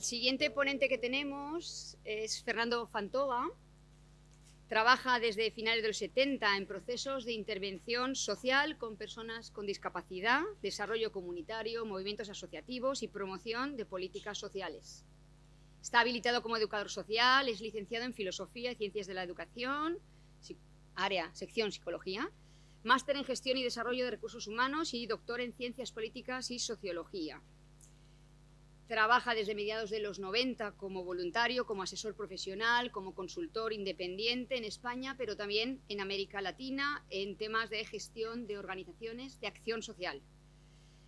El siguiente ponente que tenemos es Fernando Fantova. Trabaja desde finales de los 70 en procesos de intervención social con personas con discapacidad, desarrollo comunitario, movimientos asociativos y promoción de políticas sociales. Está habilitado como educador social, es licenciado en Filosofía y Ciencias de la Educación, sección Psicología, máster en Gestión y Desarrollo de Recursos Humanos y doctor en Ciencias Políticas y Sociología. Trabaja desde mediados de los 90 como voluntario, como asesor profesional, como consultor independiente en España, pero también en América Latina, en temas de gestión de organizaciones de acción social,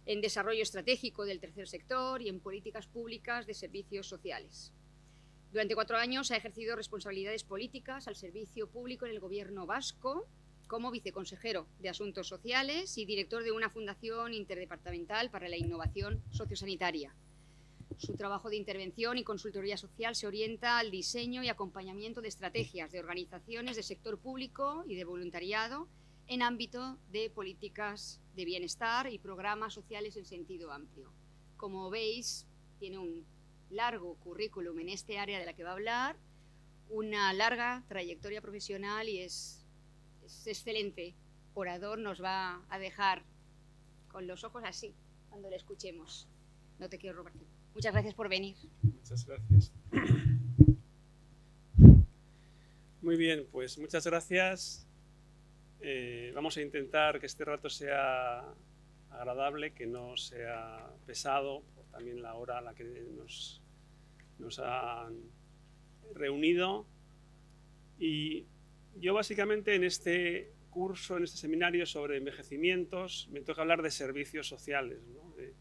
en desarrollo estratégico del tercer sector y en políticas públicas de servicios sociales. Durante 4 años ha ejercido responsabilidades políticas al servicio público en el Gobierno vasco, como viceconsejero de Asuntos Sociales y director de una fundación interdepartamental para la innovación sociosanitaria. Su trabajo de intervención y consultoría social se orienta al diseño y acompañamiento de estrategias de organizaciones de sector público y de voluntariado en ámbito de políticas de bienestar y programas sociales en sentido amplio. Como veis, tiene un largo currículum en este área de la que va a hablar, una larga trayectoria profesional y es excelente orador. Nos va a dejar con los ojos así cuando le escuchemos. No te quiero robar tiempo. Muchas gracias por venir. Muchas gracias. Muy bien, pues muchas gracias. Vamos a intentar que este rato sea agradable, que no sea pesado, por también la hora a la que nos han reunido. Y yo básicamente en este curso, en este seminario sobre envejecimientos, me toca hablar de servicios sociales, ¿no? De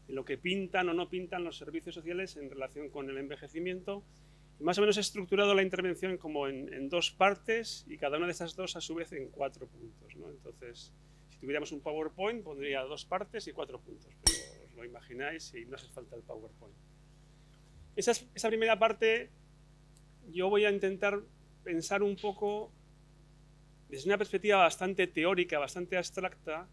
lo que pintan o no pintan los servicios sociales en relación con el envejecimiento. Y más o menos he estructurado la intervención como en 2 partes y cada una de esas 2 a su vez en 4 puntos, ¿no? Entonces, si tuviéramos un PowerPoint pondría 2 partes y 4 puntos, pero os lo imagináis y no hace falta el PowerPoint. Esa primera parte yo voy a intentar pensar un poco desde una perspectiva bastante teórica, bastante abstracta,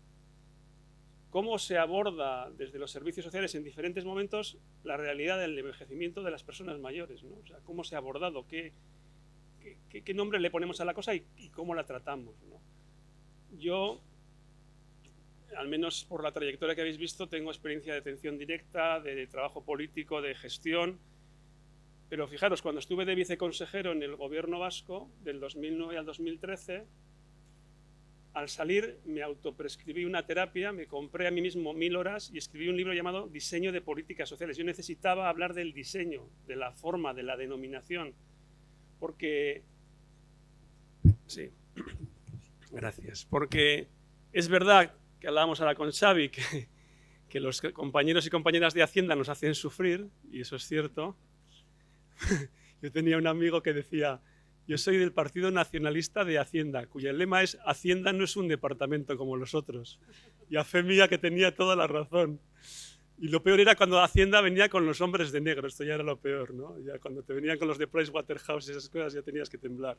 cómo se aborda desde los servicios sociales en diferentes momentos la realidad del envejecimiento de las personas mayores, ¿no? O sea, cómo se ha abordado, qué nombre le ponemos a la cosa y cómo la tratamos, ¿no? Yo, al menos por la trayectoria que habéis visto, tengo experiencia de atención directa, de trabajo político, de gestión, pero fijaros, cuando estuve de viceconsejero en el Gobierno vasco, del 2009 al 2013, al salir me autoprescribí una terapia, me compré a mí mismo 1000 horas y escribí un libro llamado Diseño de Políticas Sociales. Yo necesitaba hablar del diseño, de la forma, de la denominación, porque... Sí, gracias. Porque es verdad que hablábamos ahora con Xavi, que los compañeros y compañeras de Hacienda nos hacen sufrir, y eso es cierto. Yo tenía un amigo que decía: yo soy del Partido Nacionalista de Hacienda, cuyo lema es Hacienda no es un departamento como los otros. Y a fe mía que tenía toda la razón. Y lo peor era cuando Hacienda venía con los hombres de negro, esto ya era lo peor, ¿no? Ya cuando te venían con los de Pricewaterhouse y esas cosas ya tenías que temblar.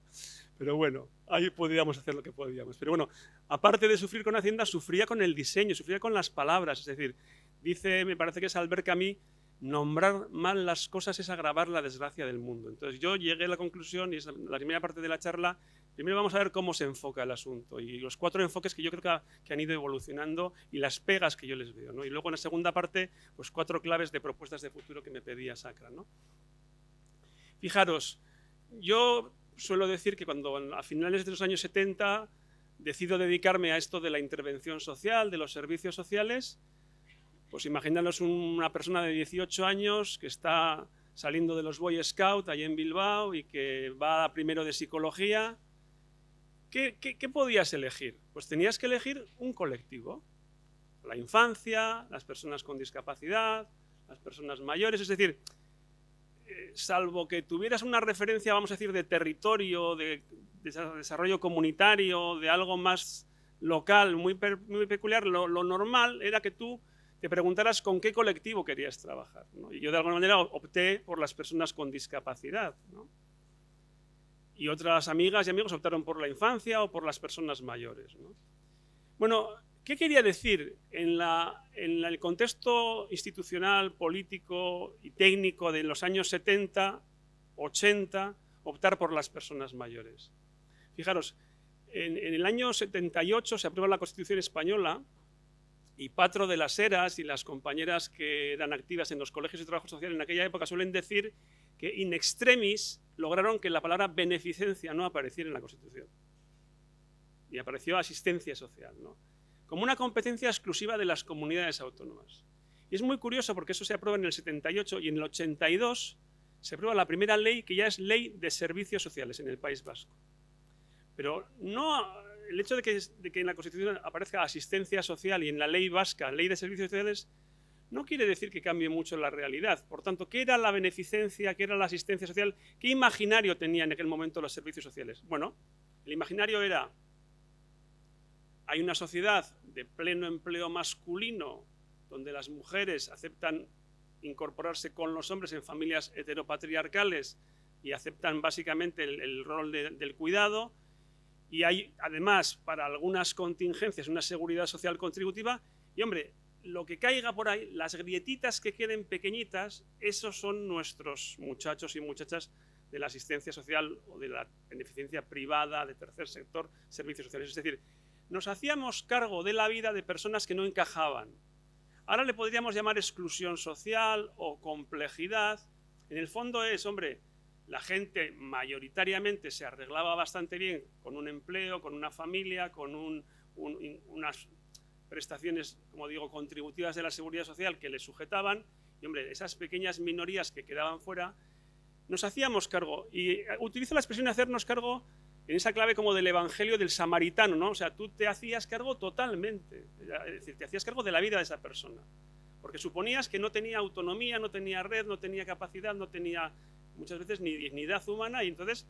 Pero bueno, ahí podíamos hacer lo que podíamos. Pero bueno, aparte de sufrir con Hacienda, sufría con el diseño, sufría con las palabras. Es decir, dice, me parece que es Albert Camus, nombrar mal las cosas es agravar la desgracia del mundo. Entonces yo llegué a la conclusión, y es la primera parte de la charla, primero vamos a ver cómo se enfoca el asunto y los 4 enfoques que yo creo que han ido evolucionando y las pegas que yo les veo, ¿no? Y luego en la segunda parte, pues 4 claves de propuestas de futuro que me pedía Sacra, ¿no? Fijaros, yo suelo decir que cuando a finales de los años 70 decido dedicarme a esto de la intervención social, de los servicios sociales, pues imaginaros una persona de 18 años que está saliendo de los Boy Scouts allí en Bilbao y que va a primero de psicología. ¿Qué podías elegir? Pues tenías que elegir un colectivo. La infancia, las personas con discapacidad, las personas mayores. Es decir, salvo que tuvieras una referencia, vamos a decir, de territorio, de desarrollo comunitario, de algo más local, muy peculiar, lo normal era que tú te preguntaras con qué colectivo querías trabajar, ¿no? Y yo de alguna manera opté por las personas con discapacidad, ¿no? Y otras amigas y amigos optaron por la infancia o por las personas mayores, ¿no? Bueno, ¿Qué quería decir en el contexto institucional, político y técnico de los años 70, 80, optar por las personas mayores? Fijaros, en el año 78 se aprueba la Constitución española y Patro de las Heras y las compañeras que eran activas en los colegios de trabajo social en aquella época suelen decir que in extremis lograron que la palabra beneficencia no apareciera en la Constitución. Y apareció asistencia social, ¿no? Como una competencia exclusiva de las comunidades autónomas. Y es muy curioso porque eso se aprueba en el 78 y en el 82 se aprueba la primera ley que ya es ley de servicios sociales en el País Vasco. Pero no, el hecho de que en la Constitución aparezca asistencia social y en la ley vasca, ley de servicios sociales, no quiere decir que cambie mucho la realidad. Por tanto, ¿qué era la beneficencia? ¿Qué era la asistencia social? ¿Qué imaginario tenían en aquel momento los servicios sociales? Bueno, el imaginario era: hay una sociedad de pleno empleo masculino donde las mujeres aceptan incorporarse con los hombres en familias heteropatriarcales y aceptan básicamente el rol del cuidado, y hay además para algunas contingencias una seguridad social contributiva, y hombre, lo que caiga por ahí, las grietitas que queden pequeñitas, esos son nuestros muchachos y muchachas de la asistencia social o de la beneficencia privada, de tercer sector, servicios sociales. Es decir, nos hacíamos cargo de la vida de personas que no encajaban. Ahora le podríamos llamar exclusión social o complejidad. En el fondo es, hombre, la gente mayoritariamente se arreglaba bastante bien con un empleo, con una familia, con unas prestaciones, como digo, contributivas de la seguridad social que les sujetaban, y hombre, esas pequeñas minorías que quedaban fuera, nos hacíamos cargo. Y utilizo la expresión de hacernos cargo en esa clave como del evangelio del samaritano, ¿no? O sea, tú te hacías cargo totalmente, es decir, te hacías cargo de la vida de esa persona, porque suponías que no tenía autonomía, no tenía red, no tenía capacidad, no tenía muchas veces ni dignidad humana, y entonces,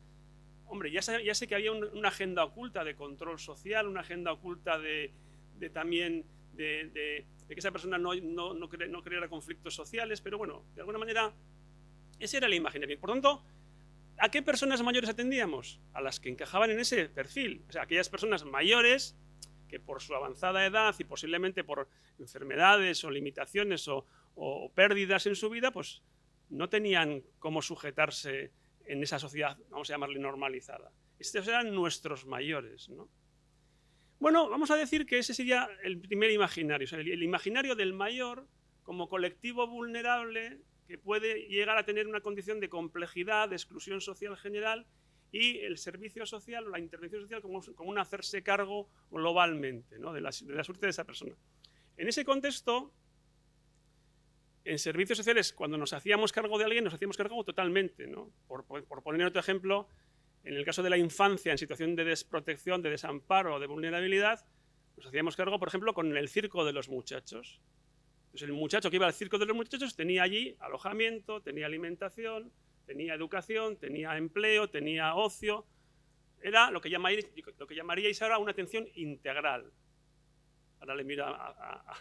hombre, ya sé que había una agenda oculta de control social, una agenda oculta de que esa persona no creara conflictos sociales, pero bueno, de alguna manera ese era el imaginario. Por tanto, ¿a qué personas mayores atendíamos? A las que encajaban en ese perfil, o sea, aquellas personas mayores que por su avanzada edad y posiblemente por enfermedades o limitaciones o pérdidas en su vida, pues no tenían cómo sujetarse en esa sociedad, vamos a llamarle normalizada. Estos eran nuestros mayores, ¿no? Bueno, vamos a decir que ese sería el primer imaginario, o sea, el imaginario del mayor como colectivo vulnerable que puede llegar a tener una condición de complejidad, de exclusión social general, y el servicio social o la intervención social como un hacerse cargo globalmente, ¿no? de la suerte de esa persona. En ese contexto, en servicios sociales, cuando nos hacíamos cargo de alguien, nos hacíamos cargo totalmente, ¿no? Por poner otro ejemplo, en el caso de la infancia en situación de desprotección, de desamparo o de vulnerabilidad, nos hacíamos cargo, por ejemplo, con el circo de los muchachos. Entonces, el muchacho que iba al circo de los muchachos tenía allí alojamiento, tenía alimentación, tenía educación, tenía empleo, tenía ocio. Era lo que llamaríais ahora una atención integral. Ahora le miro a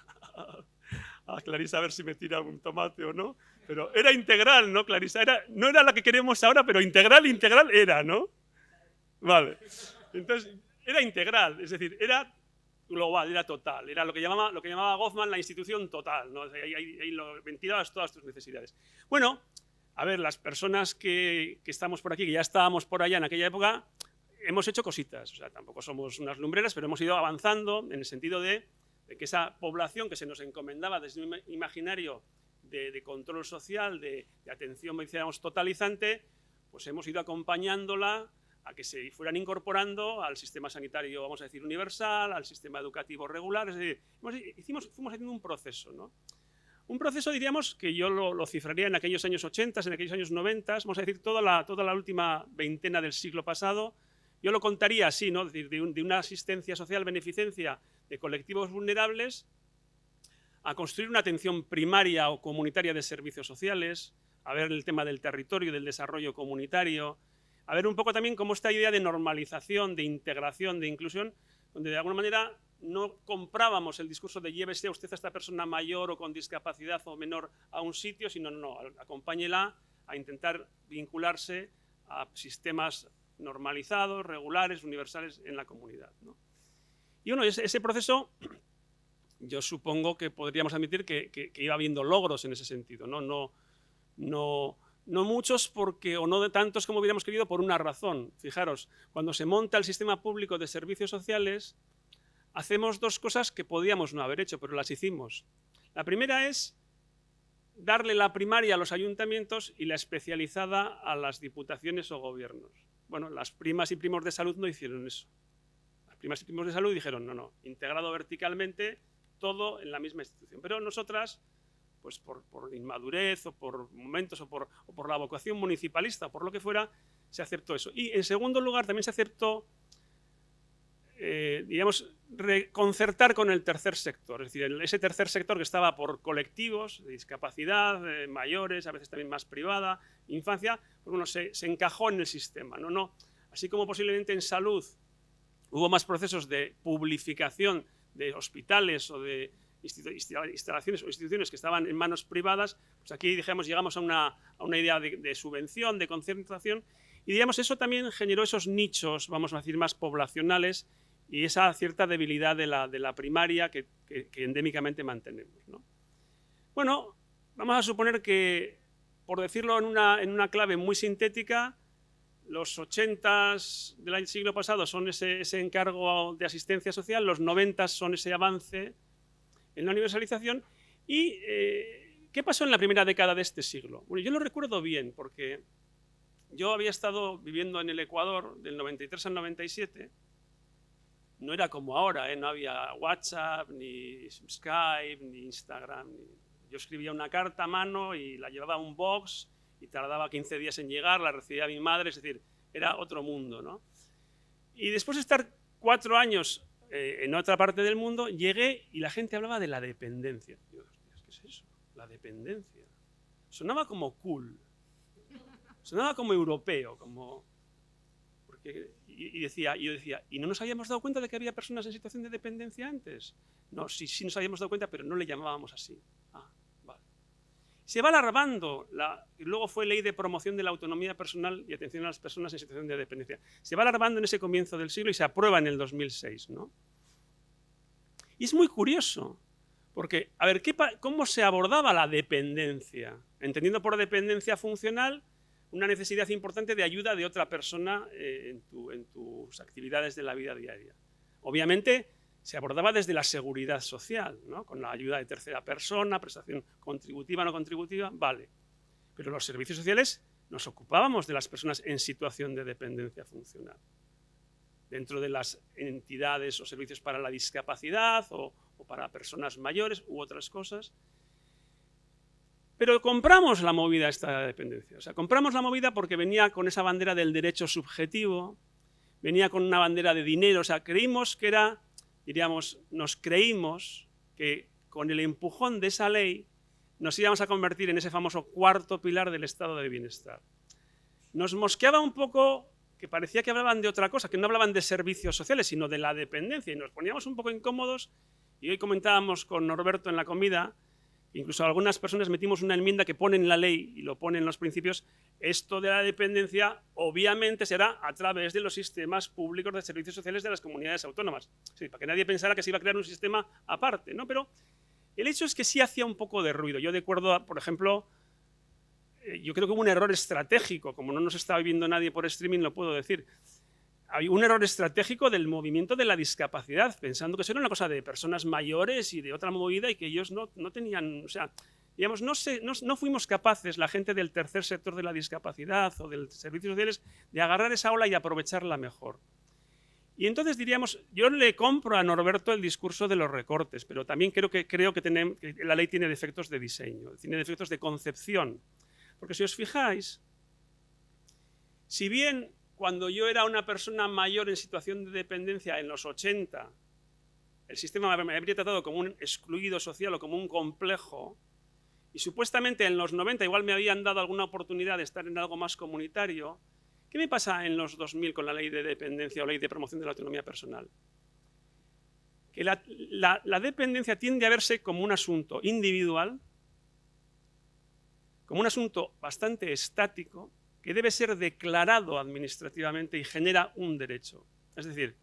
Clarisa a ver si me tira un tomate o no. Pero era integral, ¿no, Clarisa? No era la que queremos ahora, pero integral era, ¿no? Vale. Entonces, era integral, es decir, era global, era total. Era lo que llamaba Goffman la institución total, ¿no? Ahí lo ventilabas todas tus necesidades. Bueno, a ver, las personas que estamos por aquí, que ya estábamos por allá en aquella época, hemos hecho cositas. O sea, tampoco somos unas lumbreras, pero hemos ido avanzando en el sentido de que esa población que se nos encomendaba desde un imaginario de control social, de atención, decíamos, totalizante, pues hemos ido acompañándola a que se fueran incorporando al sistema sanitario, vamos a decir, universal, al sistema educativo regular. Es decir, fuimos haciendo un proceso, ¿no? Un proceso, diríamos, que yo lo cifraría en aquellos años 80, en aquellos años 90, vamos a decir, toda la última veintena del siglo pasado. Yo lo contaría así, ¿no? Es decir, de una asistencia social, beneficencia de colectivos vulnerables, a construir una atención primaria o comunitaria de servicios sociales, a ver el tema del territorio, del desarrollo comunitario, a ver un poco también cómo esta idea de normalización, de integración, de inclusión, donde de alguna manera no comprábamos el discurso de llévese a usted a esta persona mayor o con discapacidad o menor a un sitio, sino no, acompáñela a intentar vincularse a sistemas normalizados, regulares, universales en la comunidad, ¿no? Y bueno, ese proceso yo supongo que podríamos admitir que iba habiendo logros en ese sentido, no muchos o no de tantos como hubiéramos querido por una razón. Fijaros, cuando se monta el sistema público de servicios sociales, hacemos dos cosas que podíamos no haber hecho, pero las hicimos. La primera es darle la primaria a los ayuntamientos y la especializada a las diputaciones o gobiernos. Bueno, las primas y primos de salud no hicieron eso. Las primas y primos de salud dijeron, no, integrado verticalmente, todo en la misma institución. Pero nosotras, pues por inmadurez o por momentos o por la vocación municipalista o por lo que fuera, se aceptó eso. Y en segundo lugar también se aceptó, digamos, concertar con el tercer sector, es decir, ese tercer sector que estaba por colectivos de discapacidad, mayores, a veces también más privada, infancia, pues bueno, se encajó en el sistema. Así como posiblemente en salud hubo más procesos de publificación de hospitales o de instalaciones o instituciones que estaban en manos privadas, pues aquí llegamos a una idea de subvención, de concentración, y digamos, eso también generó esos nichos, vamos a decir, más poblacionales y esa cierta debilidad de la primaria que endémicamente mantenemos, ¿no? Bueno, vamos a suponer que, por decirlo en una clave muy sintética, los 80s del siglo pasado son ese encargo de asistencia social, los 90s son ese avance en la universalización. ¿Y qué pasó en la primera década de este siglo? Bueno, yo lo recuerdo bien porque yo había estado viviendo en el Ecuador del 93 al 97. No era como ahora, no había WhatsApp, ni Skype, ni Instagram. Yo escribía una carta a mano y la llevaba a un box y tardaba 15 días en llegar, la recibía mi madre, es decir, era otro mundo, ¿no? Y después de estar 4 años en otra parte del mundo, llegué y la gente hablaba de la dependencia. Digo, ¿qué es eso? La dependencia. Sonaba como cool, sonaba como europeo, y yo decía, ¿y no nos habíamos dado cuenta de que había personas en situación de dependencia antes? No, sí nos habíamos dado cuenta, pero no le llamábamos así. Vale. Se va alargando, luego fue Ley de Promoción de la Autonomía Personal y Atención a las Personas en Situación de Dependencia. Se va alargando en ese comienzo del siglo y se aprueba en el 2006, ¿no? Y es muy curioso, porque, a ver, ¿cómo se abordaba la dependencia? Entendiendo por dependencia funcional una necesidad importante de ayuda de otra persona en tus actividades de la vida diaria. Obviamente se abordaba desde la seguridad social, ¿no? Con la ayuda de tercera persona, prestación contributiva, no contributiva, vale. Pero los servicios sociales nos ocupábamos de las personas en situación de dependencia funcional. Dentro de las entidades o servicios para la discapacidad o para personas mayores u otras cosas. Pero compramos la movida esta dependencia. O sea, compramos la movida porque venía con esa bandera del derecho subjetivo, venía con una bandera de dinero. O sea, creímos que nos creímos que con el empujón de esa ley nos íbamos a convertir en ese famoso cuarto pilar del estado de bienestar. Nos mosqueaba un poco que parecía que hablaban de otra cosa, que no hablaban de servicios sociales, sino de la dependencia, y nos poníamos un poco incómodos. Y hoy comentábamos con Norberto en la comida, incluso algunas personas metimos una enmienda que pone en la ley y lo pone en los principios, esto de la dependencia obviamente será a través de los sistemas públicos de servicios sociales de las comunidades autónomas. Sí, para que nadie pensara que se iba a crear un sistema aparte, ¿no? Pero el hecho es que sí hacía un poco de ruido. Yo recuerdo, por ejemplo, yo creo que hubo un error estratégico, como no nos estaba viendo nadie por streaming, lo puedo decir. Hay un error estratégico del movimiento de la discapacidad, pensando que eso era una cosa de personas mayores y de otra movida y que ellos no tenían, o sea, digamos, no fuimos capaces, la gente del tercer sector de la discapacidad o del servicios sociales, de agarrar esa ola y aprovecharla mejor. Y entonces diríamos, yo le compro a Norberto el discurso de los recortes, pero también creo que la ley tiene defectos de diseño, tiene defectos de concepción. Porque si os fijáis, si bien cuando yo era una persona mayor en situación de dependencia en los 80, el sistema me habría tratado como un excluido social o como un complejo, y supuestamente en los 90 igual me habían dado alguna oportunidad de estar en algo más comunitario, ¿qué me pasa en los 2000 con la ley de dependencia o ley de promoción de la autonomía personal? Que la dependencia tiende a verse como un asunto individual, como un asunto bastante estático, que debe ser declarado administrativamente y genera un derecho. Es decir,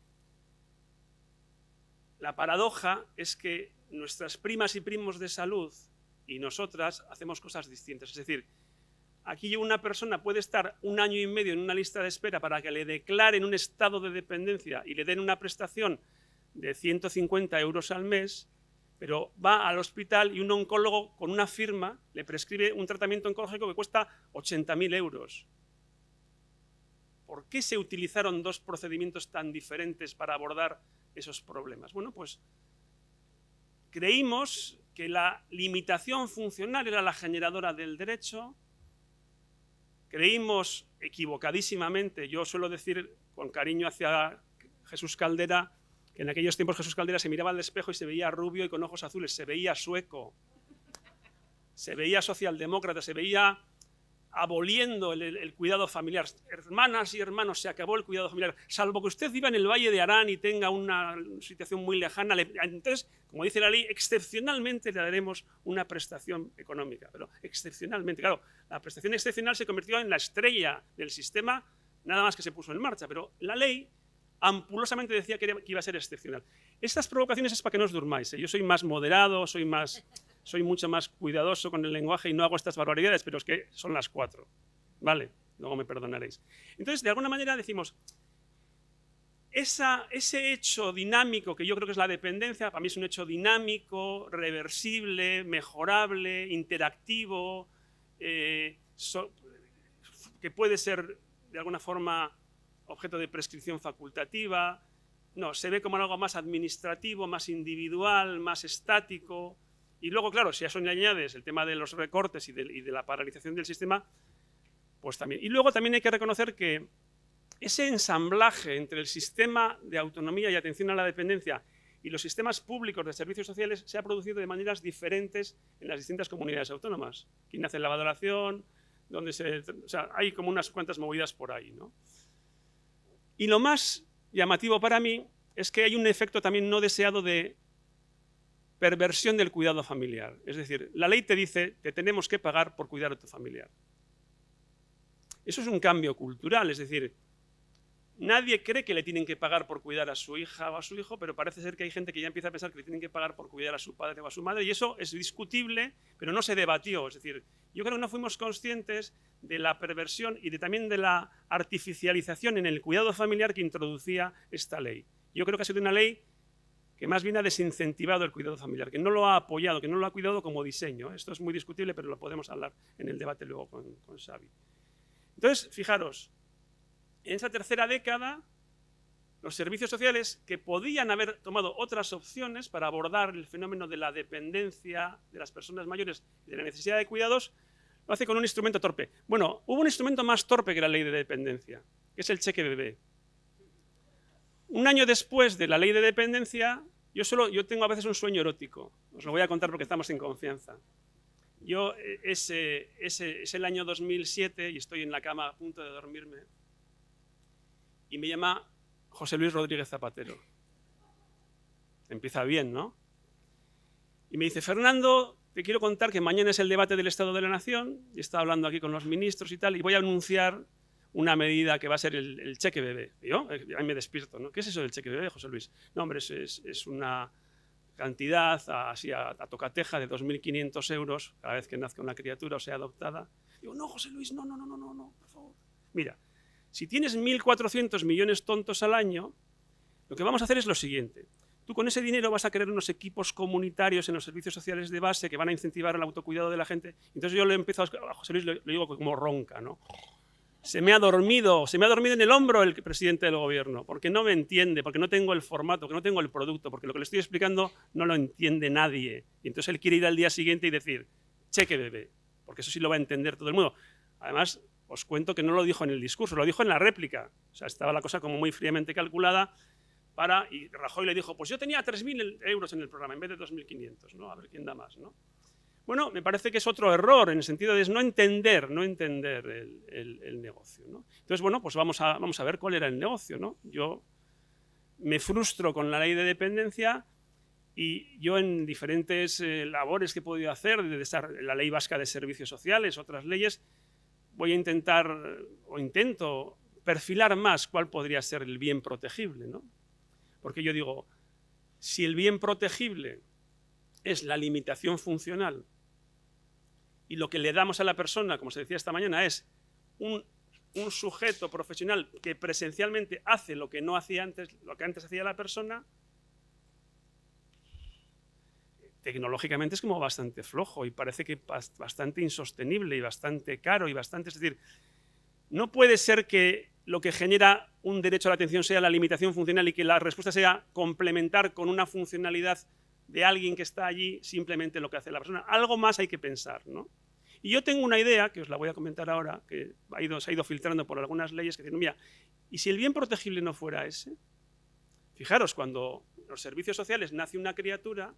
la paradoja es que nuestras primas y primos de salud y nosotras hacemos cosas distintas. Es decir, aquí una persona puede estar 1 año y medio en una lista de espera para que le declaren un estado de dependencia y le den una prestación de 150 euros al mes, pero va al hospital y un oncólogo con una firma le prescribe un tratamiento oncológico que cuesta 80.000 euros. ¿Por qué se utilizaron 2 procedimientos tan diferentes para abordar esos problemas? Bueno, pues creímos que la limitación funcional era la generadora del derecho. Creímos equivocadísimamente, yo suelo decir con cariño hacia Jesús Caldera, que en aquellos tiempos Jesús Caldera se miraba al espejo y se veía rubio y con ojos azules, se veía sueco, se veía socialdemócrata, se veía aboliendo el cuidado familiar. Hermanas y hermanos, se acabó el cuidado familiar, salvo que usted viva en el Valle de Arán y tenga una situación muy lejana. Entonces, como dice la ley, excepcionalmente le daremos una prestación económica, pero excepcionalmente. Claro, la prestación excepcional se convirtió en la estrella del sistema, nada más que se puso en marcha, pero la ley ampulosamente decía que iba a ser excepcional. Estas provocaciones es para que no os durmáis, ¿eh? Yo soy más moderado, soy mucho más cuidadoso con el lenguaje y no hago estas barbaridades, pero es que son las 4, ¿vale? Luego me perdonaréis. Entonces, de alguna manera decimos, ese hecho dinámico que yo creo que es la dependencia, para mí es un hecho dinámico, reversible, mejorable, interactivo, que puede ser de alguna forma objeto de prescripción facultativa. No, se ve como algo más administrativo, más individual, más estático. Y luego, claro, si a eso le añades el tema de los recortes y de la paralización del sistema, pues también. Y luego también hay que reconocer que ese ensamblaje entre el sistema de autonomía y atención a la dependencia y los sistemas públicos de servicios sociales se ha producido de maneras diferentes en las distintas comunidades autónomas. Quien hace la valoración, o sea, hay como unas cuantas movidas por ahí, ¿no? Y lo más llamativo para mí es que hay un efecto también no deseado de perversión del cuidado familiar. Es decir, la ley te dice que tenemos que pagar por cuidar a tu familiar. Eso es un cambio cultural, es decir, nadie cree que le tienen que pagar por cuidar a su hija o a su hijo, pero parece ser que hay gente que ya empieza a pensar que le tienen que pagar por cuidar a su padre o a su madre, y eso es discutible, pero no se debatió. Es decir, yo creo que no fuimos conscientes de la perversión y también de la artificialización en el cuidado familiar que introducía esta ley. Yo creo que ha sido una ley que más bien ha desincentivado el cuidado familiar, que no lo ha apoyado, que no lo ha cuidado como diseño. Esto es muy discutible, pero lo podemos hablar en el debate luego con Xavi. Entonces, fijaros, en esa tercera década, los servicios sociales, que podían haber tomado otras opciones para abordar el fenómeno de la dependencia de las personas mayores y de la necesidad de cuidados, lo hace con un instrumento torpe. Bueno, hubo un instrumento más torpe que la ley de dependencia, que es el cheque bebé. Un año después de la ley de dependencia, yo tengo a veces un sueño erótico. Os lo voy a contar porque estamos en confianza. Es el año 2007 y estoy en la cama a punto de dormirme. Y me llama José Luis Rodríguez Zapatero. Empieza bien, ¿no? Y me dice, Fernando, te quiero contar que mañana es el debate del Estado de la Nación, y está hablando aquí con los ministros y tal, y voy a anunciar una medida que va a ser el cheque bebé. Y yo, ahí me despierto, ¿no? ¿Qué es eso del cheque bebé, José Luis? No, hombre, es una cantidad así a tocateja de 2.500 euros cada vez que nazca una criatura o sea adoptada. Digo, no, José Luis, no, por favor. Mira, si tienes 1.400 millones tontos al año, lo que vamos a hacer es lo siguiente. Tú con ese dinero vas a crear unos equipos comunitarios en los servicios sociales de base que van a incentivar el autocuidado de la gente. Entonces yo le empiezo a José Luis, le digo como ronca, ¿no? Se me ha dormido en el hombro el presidente del gobierno, porque no me entiende, porque no tengo el formato, porque no tengo el producto, porque lo que le estoy explicando no lo entiende nadie. Y entonces él quiere ir al día siguiente y decir, cheque bebé, porque eso sí lo va a entender todo el mundo. Además, os cuento que no lo dijo en el discurso, lo dijo en la réplica. O sea, estaba la cosa como muy fríamente calculada y Rajoy le dijo, pues yo tenía 3.000 euros en el programa en vez de 2.500, ¿no? A ver quién da más, ¿no? Bueno, me parece que es otro error en el sentido de no entender el negocio, ¿no? Entonces, bueno, pues vamos a ver cuál era el negocio, ¿no? Yo me frustro con la ley de dependencia y yo en diferentes labores que he podido hacer, desde la ley vasca de servicios sociales, otras leyes, voy a intento perfilar más cuál podría ser el bien protegible, ¿no? Porque yo digo, si el bien protegible es la limitación funcional y lo que le damos a la persona, como se decía esta mañana, es un sujeto profesional que presencialmente hace lo que no hacía antes, lo que antes hacía la persona, tecnológicamente es como bastante flojo y parece que bastante insostenible y bastante caro y bastante... Es decir, no puede ser que lo que genera un derecho a la atención sea la limitación funcional y que la respuesta sea complementar con una funcionalidad de alguien que está allí simplemente lo que hace la persona. Algo más hay que pensar, ¿no? Y yo tengo una idea, que os la voy a comentar ahora, que se ha ido filtrando por algunas leyes, que dicen, mira, ¿y si el bien protegible no fuera ese? Fijaros, cuando en los servicios sociales nace una criatura,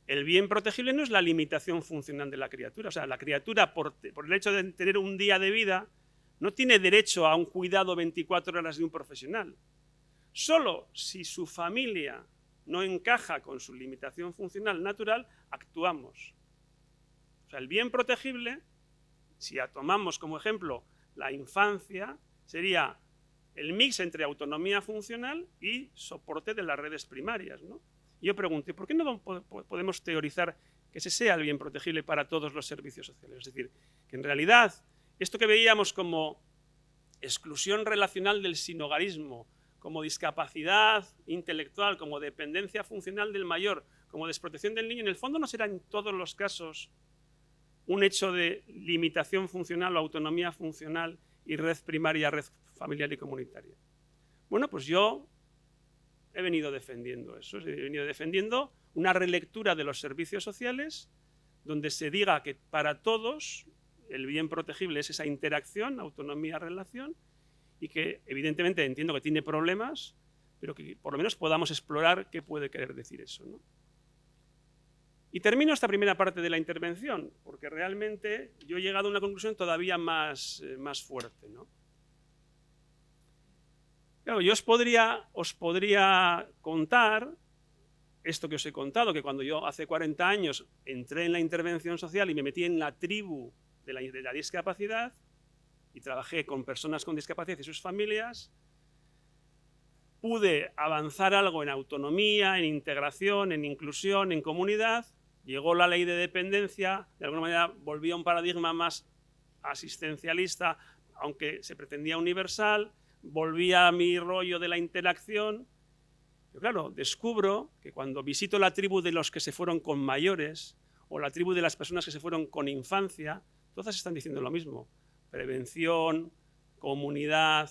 el bien protegible no es la limitación funcional de la criatura. O sea, la criatura, por el hecho de tener un día de vida, no tiene derecho a un cuidado 24 horas de un profesional. Solo si su familia no encaja con su limitación funcional natural, actuamos. O sea, el bien protegible, si tomamos como ejemplo la infancia, sería el mix entre autonomía funcional y soporte de las redes primarias, ¿no? Y yo pregunté, ¿por qué no podemos teorizar que ese sea el bien protegible para todos los servicios sociales? Es decir, que en realidad esto que veíamos como exclusión relacional del sinhogarismo, como discapacidad intelectual, como dependencia funcional del mayor, como desprotección del niño, en el fondo no será en todos los casos un hecho de limitación funcional o autonomía funcional y red primaria, red familiar y comunitaria. Bueno, pues yo he venido defendiendo eso, he venido defendiendo una relectura de los servicios sociales donde se diga que para todos el bien protegible es esa interacción, autonomía, relación, y que evidentemente entiendo que tiene problemas, pero que por lo menos podamos explorar qué puede querer decir eso, ¿no? Y termino esta primera parte de la intervención, porque realmente yo he llegado a una conclusión todavía más fuerte, ¿no? Claro, yo os podría contar esto que os he contado, que cuando yo hace 40 años entré en la intervención social y me metí en la tribu de la discapacidad y trabajé con personas con discapacidad y sus familias, pude avanzar algo en autonomía, en integración, en inclusión, en comunidad. Llegó la ley de dependencia, de alguna manera volvía a un paradigma más asistencialista, aunque se pretendía universal, volvía a mi rollo de la interacción. Pero claro, descubro que cuando visito la tribu de los que se fueron con mayores o la tribu de las personas que se fueron con infancia, todas están diciendo lo mismo. Prevención, comunidad,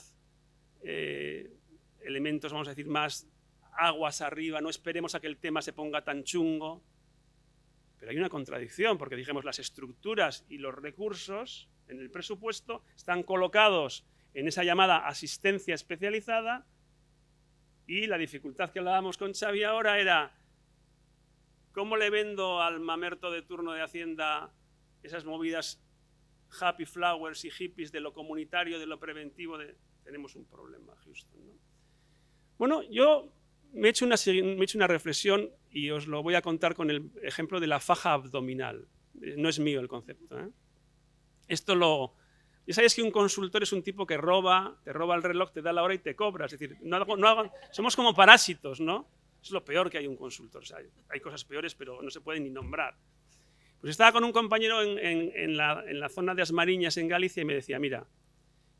elementos, vamos a decir, más aguas arriba, no esperemos a que el tema se ponga tan chungo. Pero hay una contradicción, porque dijimos las estructuras y los recursos en el presupuesto están colocados en esa llamada asistencia especializada y la dificultad que hablábamos con Xavi ahora era ¿cómo le vendo al mamerto de turno de Hacienda esas movidas happy flowers y hippies de lo comunitario, de lo preventivo? Tenemos un problema, Houston, ¿no? Bueno, yo me he hecho una reflexión y os lo voy a contar con el ejemplo de la faja abdominal. No es mío el concepto, ¿eh? Ya sabéis que un consultor es un tipo que te roba el reloj, te da la hora y te cobra. Es decir, somos como parásitos, ¿no? Es lo peor que hay un consultor. O sea, hay cosas peores, pero no se pueden ni nombrar. Pues estaba con un compañero en la zona de Asmariñas, en Galicia, y me decía, mira,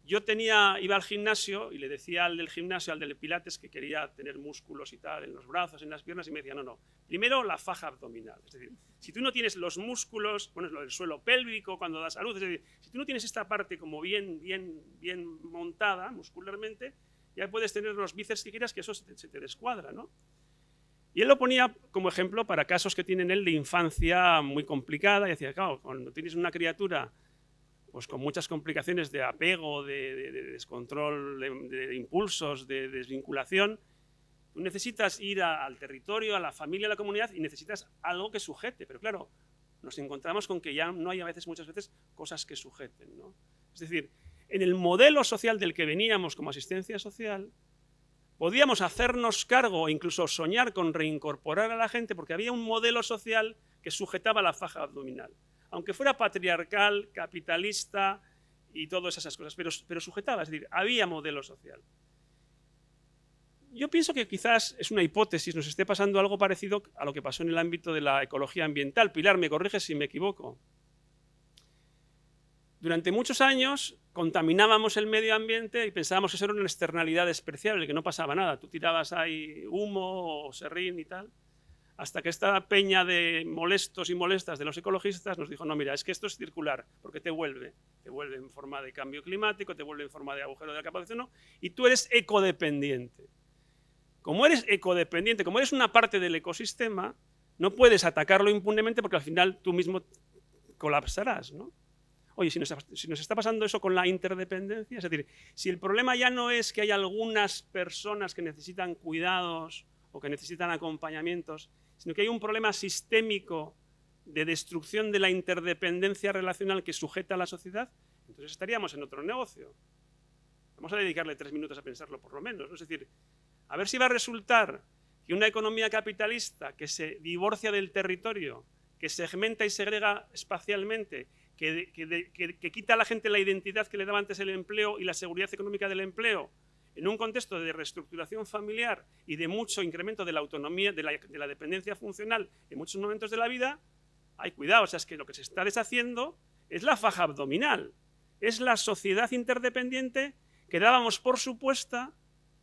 yo iba al gimnasio y le decía al del gimnasio, al del pilates, que quería tener músculos y tal, en los brazos, en las piernas, y me decía, no, primero la faja abdominal. Es decir, si tú no tienes los músculos, bueno, es lo del suelo pélvico cuando das a luz, es decir, si tú no tienes esta parte como bien montada muscularmente, ya puedes tener los bíceps que quieras, que eso se te descuadra, ¿no? Y él lo ponía como ejemplo para casos que tienen él de infancia muy complicada, y decía, claro, cuando tienes una criatura pues con muchas complicaciones de apego, de descontrol de impulsos, de desvinculación, tú necesitas ir al territorio, a la familia, a la comunidad y necesitas algo que sujete. Pero claro, nos encontramos con que ya no hay muchas veces cosas que sujeten, ¿no? Es decir, en el modelo social del que veníamos como asistencia social, podíamos hacernos cargo e incluso soñar con reincorporar a la gente porque había un modelo social que sujetaba la faja abdominal. Aunque fuera patriarcal, capitalista y todas esas cosas, pero sujetaba, es decir, había modelo social. yo pienso que quizás es una hipótesis, nos esté pasando algo parecido a lo que pasó en el ámbito de la ecología ambiental. Pilar, me corrige si me equivoco. Durante muchos años contaminábamos el medio ambiente y pensábamos que eso era una externalidad despreciable, que no pasaba nada. Tú tirabas ahí humo o serrín y tal, hasta que esta peña de molestos y molestas de los ecologistas nos dijo, no, mira, es que esto es circular, porque te vuelve en forma de cambio climático, te vuelve en forma de agujero de la capa de ozono, y tú eres ecodependiente. Como eres ecodependiente, como eres una parte del ecosistema, no puedes atacarlo impunemente porque al final tú mismo colapsarás, ¿no? Oye, si nos está pasando eso con la interdependencia, es decir, si el problema ya no es que hay algunas personas que necesitan cuidados o que necesitan acompañamientos, sino que hay un problema sistémico de destrucción de la interdependencia relacional que sujeta a la sociedad, entonces estaríamos en otro negocio. Vamos a dedicarle 3 minutos a pensarlo por lo menos, ¿no? Es decir, a ver si va a resultar que una economía capitalista que se divorcia del territorio, que segmenta y segrega espacialmente, que quita a la gente la identidad que le daba antes el empleo y la seguridad económica del empleo, en un contexto de reestructuración familiar y de mucho incremento de la autonomía, de la dependencia funcional en muchos momentos de la vida, hay cuidado, o sea, es que lo que se está deshaciendo es la faja abdominal, es la sociedad interdependiente que dábamos por supuesta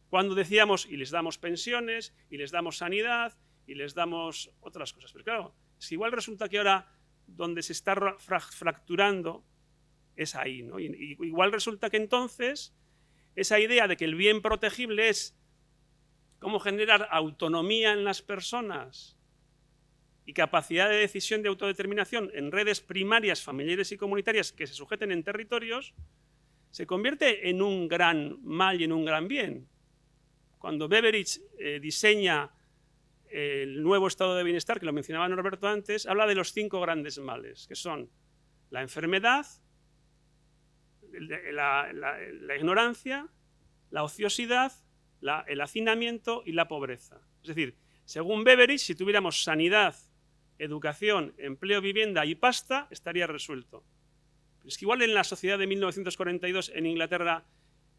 cuando decíamos, y les damos pensiones, y les damos sanidad, y les damos otras cosas. Pero claro, si igual resulta que ahora donde se está fracturando es ahí, ¿no? Y igual resulta que entonces esa idea de que el bien protegible es cómo generar autonomía en las personas y capacidad de decisión de autodeterminación en redes primarias, familiares y comunitarias que se sujeten en territorios, se convierte en un gran mal y en un gran bien. Cuando Beveridge diseña el nuevo estado de bienestar, que lo mencionaba Norberto antes, habla de los 5 grandes males, que son la enfermedad, la ignorancia, la ociosidad, el hacinamiento y la pobreza. Es decir, según Beveridge, si tuviéramos sanidad, educación, empleo, vivienda y pasta, estaría resuelto. Pero es que igual en la sociedad de 1942 en Inglaterra,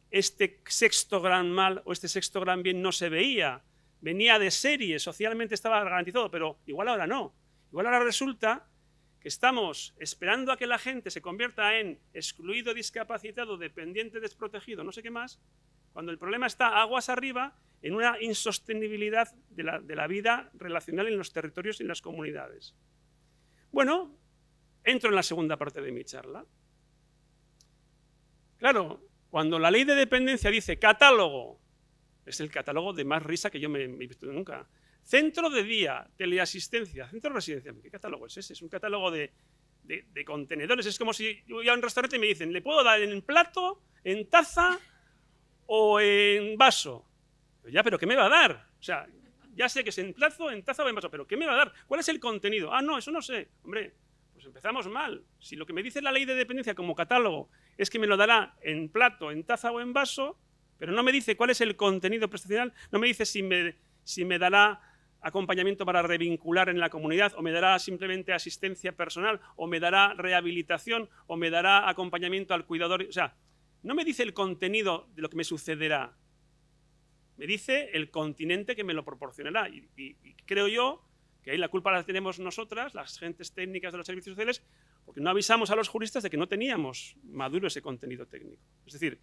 este 6.º gran mal o este 6.º gran bien no se veía. Venía de serie, socialmente estaba garantizado, pero igual ahora no. Igual ahora resulta que estamos esperando a que la gente se convierta en excluido, discapacitado, dependiente, desprotegido, no sé qué más, cuando el problema está aguas arriba en una insostenibilidad de la vida relacional en los territorios y en las comunidades. Bueno, entro en la segunda parte de mi charla. Claro, cuando la ley de dependencia dice catálogo, es el catálogo de más risa que yo me he visto nunca. Centro de día, teleasistencia, centro de residencia. ¿Qué catálogo es ese? Es un catálogo de contenedores. Es como si yo voy a un restaurante y me dicen, ¿le puedo dar en plato, en taza o en vaso? Ya, pero ¿qué me va a dar? O sea, ya sé que es en plato, en taza o en vaso, pero ¿qué me va a dar? ¿Cuál es el contenido? Ah, no, eso no sé. Hombre, pues empezamos mal. Si lo que me dice la ley de dependencia como catálogo es que me lo dará en plato, en taza o en vaso, pero no me dice cuál es el contenido prestacional, no me dice si me dará acompañamiento para revincular en la comunidad, o me dará simplemente asistencia personal, o me dará rehabilitación, o me dará acompañamiento al cuidador. O sea, no me dice el contenido de lo que me sucederá, me dice el continente que me lo proporcionará. Y creo yo que ahí la culpa la tenemos nosotras, las gentes técnicas de los servicios sociales, porque no avisamos a los juristas de que no teníamos maduro ese contenido técnico. Es decir,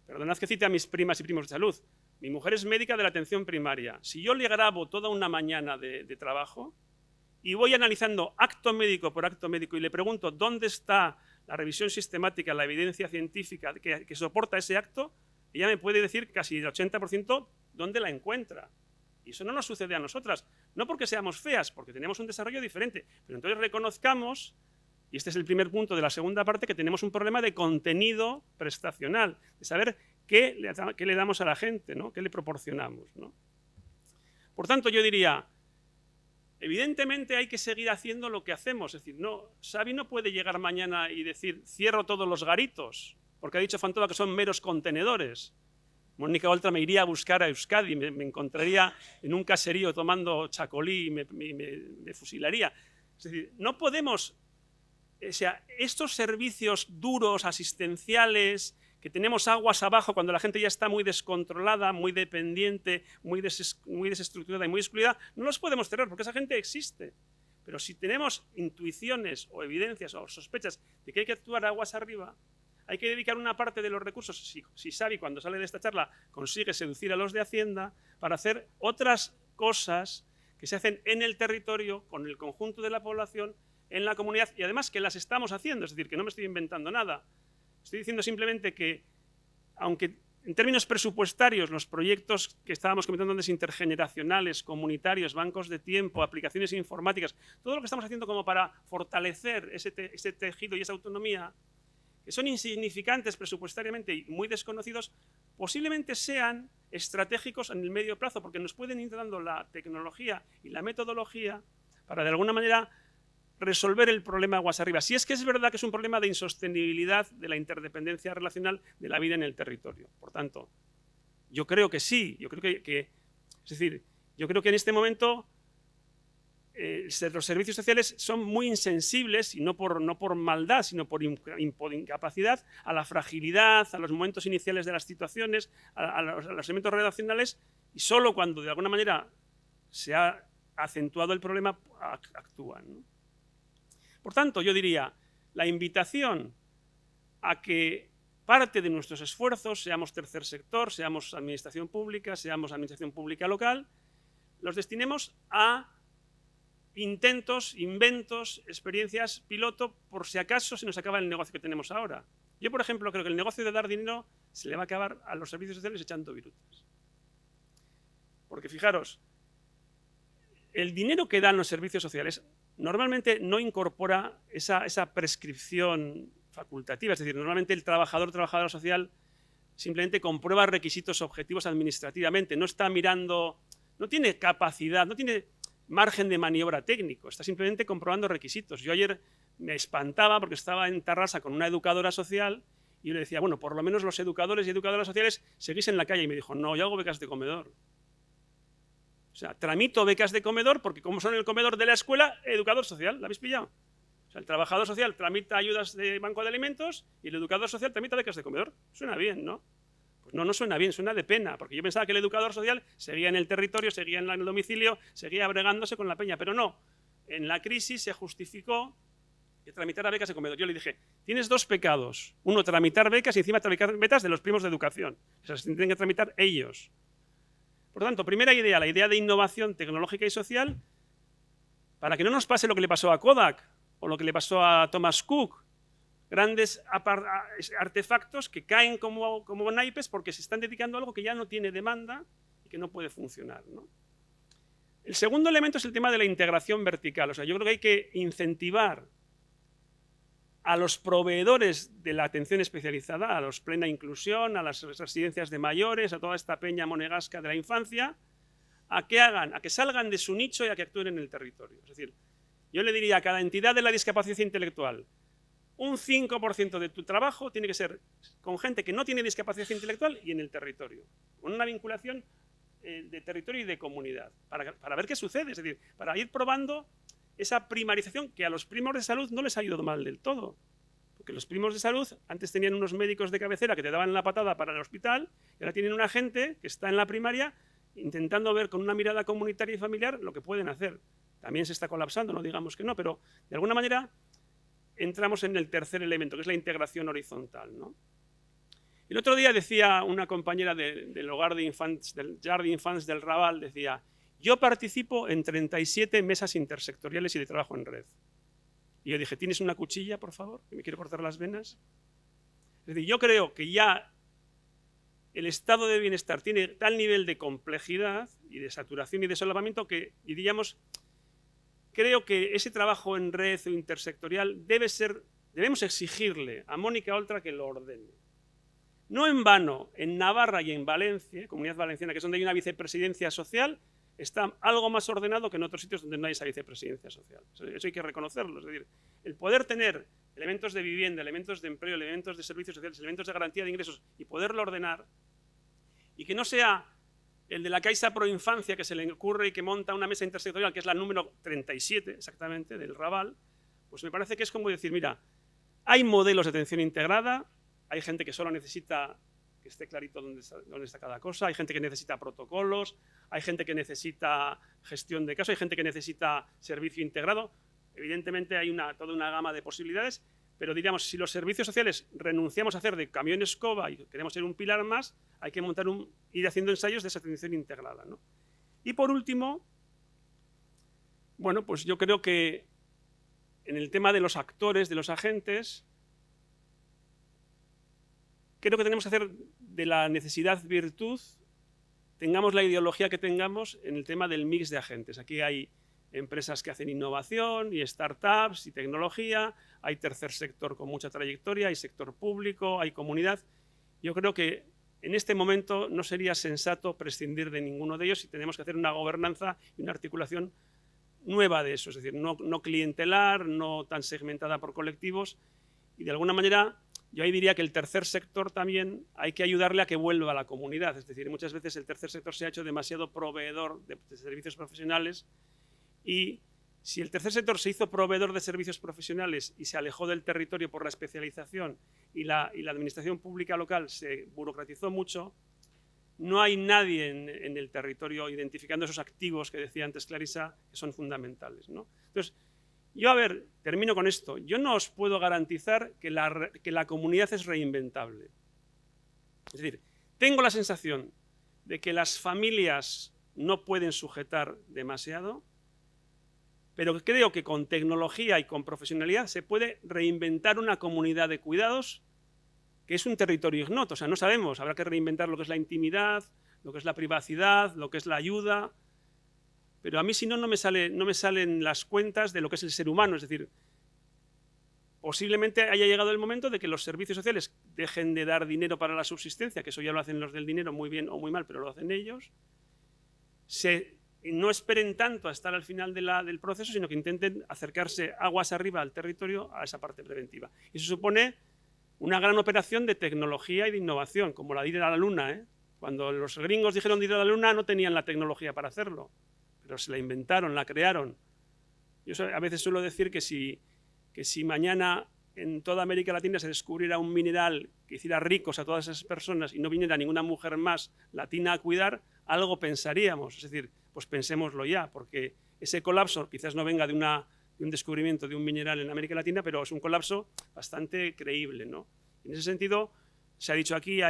perdonad que cite a mis primas y primos de salud. Mi mujer es médica de la atención primaria. Si yo le grabo toda una mañana de trabajo y voy analizando acto médico por acto médico y le pregunto dónde está la revisión sistemática, la evidencia científica que soporta ese acto, ella me puede decir casi el 80% dónde la encuentra. Y eso no nos sucede a nosotras. No porque seamos feas, porque tenemos un desarrollo diferente. Pero entonces reconozcamos, y este es el primer punto de la segunda parte, que tenemos un problema de contenido prestacional, de saber qué le damos a la gente, ¿no? ¿Qué le proporcionamos, ¿no? Por tanto, yo diría, evidentemente hay que seguir haciendo lo que hacemos. Es decir, Xavi no puede llegar mañana y decir, cierro todos los garitos, porque ha dicho Fantova que son meros contenedores. Mónica Oltra me iría a buscar a Euskadi, me encontraría en un caserío tomando chacolí y me fusilaría. Es decir, no podemos... O sea, estos servicios duros, asistenciales, que tenemos aguas abajo cuando la gente ya está muy descontrolada, muy dependiente, muy desestructurada y muy excluida, no los podemos cerrar porque esa gente existe. Pero si tenemos intuiciones o evidencias o sospechas de que hay que actuar aguas arriba, hay que dedicar una parte de los recursos, si Xavi cuando sale de esta charla consigue seducir a los de Hacienda, para hacer otras cosas que se hacen en el territorio, con el conjunto de la población, en la comunidad, y además que las estamos haciendo, es decir, que no me estoy inventando nada. Estoy diciendo simplemente que, aunque en términos presupuestarios los proyectos que estábamos comentando antes, intergeneracionales, comunitarios, bancos de tiempo, aplicaciones informáticas, todo lo que estamos haciendo como para fortalecer ese tejido y esa autonomía, que son insignificantes presupuestariamente y muy desconocidos, posiblemente sean estratégicos en el medio plazo, porque nos pueden ir dando la tecnología y la metodología para, de alguna manera, resolver el problema aguas arriba. Si es que es verdad que es un problema de insostenibilidad de la interdependencia relacional de la vida en el territorio. Por tanto, yo creo que sí, yo creo que es decir, yo creo que en este momento los servicios sociales son muy insensibles, y no por maldad, sino por incapacidad, a la fragilidad, a los momentos iniciales de las situaciones, a los elementos relacionales, y solo cuando de alguna manera se ha acentuado el problema actúan, ¿no? Por tanto, yo diría, la invitación a que parte de nuestros esfuerzos, seamos tercer sector, seamos administración pública local, los destinemos a intentos, inventos, experiencias piloto, por si acaso se nos acaba el negocio que tenemos ahora. Yo, por ejemplo, creo que el negocio de dar dinero se le va a acabar a los servicios sociales echando virutas. Porque fijaros, el dinero que dan los servicios sociales normalmente no incorpora esa prescripción facultativa, es decir, normalmente el trabajador social simplemente comprueba requisitos objetivos administrativamente, no está mirando, no tiene capacidad, no tiene margen de maniobra técnico, está simplemente comprobando requisitos. Yo ayer me espantaba porque estaba en Tarrasa con una educadora social y yo le decía, bueno, por lo menos los educadores y educadoras sociales seguís en la calle, y me dijo, no, yo hago becas de comedor. O sea, tramito becas de comedor porque, como son el comedor de la escuela, educador social, ¿la habéis pillado? O sea, el trabajador social tramita ayudas de banco de alimentos y el educador social tramita becas de comedor. Suena bien, ¿no? Pues no suena bien, suena de pena, porque yo pensaba que el educador social seguía en el territorio, seguía en el domicilio, seguía bregándose con la peña, pero no. En la crisis se justificó que tramitara becas de comedor. Yo le dije, tienes dos pecados. Uno, tramitar becas, y encima tramitar becas de los primos de educación. O sea, se tienen que tramitar ellos. Por tanto, primera idea, la idea de innovación tecnológica y social, para que no nos pase lo que le pasó a Kodak o lo que le pasó a Thomas Cook, grandes artefactos que caen como naipes porque se están dedicando a algo que ya no tiene demanda y que no puede funcionar, ¿no? El segundo elemento es el tema de la integración vertical. O sea, yo creo que hay que incentivar a los proveedores de la atención especializada, a los plena inclusión, a las residencias de mayores, a toda esta peña monegasca de la infancia, a que salgan de su nicho y a que actúen en el territorio. Es decir, yo le diría a cada entidad de la discapacidad intelectual, un 5% de tu trabajo tiene que ser con gente que no tiene discapacidad intelectual y en el territorio, con una vinculación de territorio y de comunidad, para ver qué sucede, es decir, para ir probando esa primarización que a los primos de salud no les ha ido mal del todo. Porque los primos de salud antes tenían unos médicos de cabecera que te daban la patada para el hospital y ahora tienen una gente que está en la primaria intentando ver con una mirada comunitaria y familiar lo que pueden hacer. También se está colapsando, no digamos que no, pero de alguna manera entramos en el tercer elemento, que es la integración horizontal, ¿no? El otro día decía una compañera del hogar de infantes, del Jardí d'Infants del Raval, decía, yo participo en 37 mesas intersectoriales y de trabajo en red. Y yo dije, ¿tienes una cuchilla, por favor? Que me quiero cortar las venas. Es decir, yo creo que ya el estado de bienestar tiene tal nivel de complejidad y de saturación y de solapamiento que, diríamos, creo que ese trabajo en red o intersectorial debemos exigirle a Mónica Oltra que lo ordene. No en vano, en Navarra y en Valencia, Comunidad Valenciana, que es donde hay una vicepresidencia social, está algo más ordenado que en otros sitios donde no hay esa vicepresidencia social. Eso hay que reconocerlo. Es decir, el poder tener elementos de vivienda, elementos de empleo, elementos de servicios sociales, elementos de garantía de ingresos y poderlo ordenar, y que no sea el de la Caixa Pro Infancia que se le ocurre y que monta una mesa intersectorial, que es la número 37 exactamente del Raval, pues me parece que es como decir, mira, hay modelos de atención integrada, hay gente que solo necesita que esté clarito dónde está cada cosa, hay gente que necesita protocolos, hay gente que necesita gestión de casos, hay gente que necesita servicio integrado. Evidentemente hay toda una gama de posibilidades, pero diríamos, si los servicios sociales renunciamos a hacer de camión escoba y queremos ser un pilar más, hay que ir haciendo ensayos de esa atención integrada, ¿no? Y por último, bueno, pues yo creo que en el tema de los actores, de los agentes, creo que tenemos que hacer de la necesidad virtud, tengamos la ideología que tengamos en el tema del mix de agentes. Aquí hay empresas que hacen innovación y startups y tecnología, hay tercer sector con mucha trayectoria, hay sector público, hay comunidad. Yo creo que en este momento no sería sensato prescindir de ninguno de ellos y tenemos que hacer una gobernanza y una articulación nueva de eso, es decir, no clientelar, no tan segmentada por colectivos y de alguna manera yo ahí diría que el tercer sector también hay que ayudarle a que vuelva a la comunidad, es decir, muchas veces el tercer sector se ha hecho demasiado proveedor de servicios profesionales y si el tercer sector se hizo proveedor de servicios profesionales y se alejó del territorio por la especialización y la administración pública local se burocratizó mucho, no hay nadie en el territorio identificando esos activos que decía antes Clarisa que son fundamentales, ¿no? Entonces, yo, a ver, termino con esto. Yo no os puedo garantizar que la comunidad es reinventable. Es decir, tengo la sensación de que las familias no pueden sujetar demasiado, pero creo que con tecnología y con profesionalidad se puede reinventar una comunidad de cuidados que es un territorio ignoto. O sea, no sabemos, habrá que reinventar lo que es la intimidad, lo que es la privacidad, lo que es la ayuda. Pero a mí, si no, no me salen las cuentas de lo que es el ser humano. Es decir, posiblemente haya llegado el momento de que los servicios sociales dejen de dar dinero para la subsistencia, que eso ya lo hacen los del dinero muy bien o muy mal, pero lo hacen ellos. No esperen tanto a estar al final del proceso, sino que intenten acercarse aguas arriba al territorio a esa parte preventiva. Y eso supone una gran operación de tecnología y de innovación, como la de ir a la Luna, ¿eh? Cuando los gringos dijeron de ir a la Luna no tenían la tecnología para hacerlo, pero se la inventaron, la crearon. Yo a veces suelo decir que si mañana en toda América Latina se descubriera un mineral que hiciera ricos a todas esas personas y no viniera ninguna mujer más latina a cuidar, algo pensaríamos. Es decir, pues pensémoslo ya, porque ese colapso quizás no venga de un descubrimiento de un mineral en América Latina, pero es un colapso bastante creíble, ¿no? En ese sentido, se ha dicho aquí,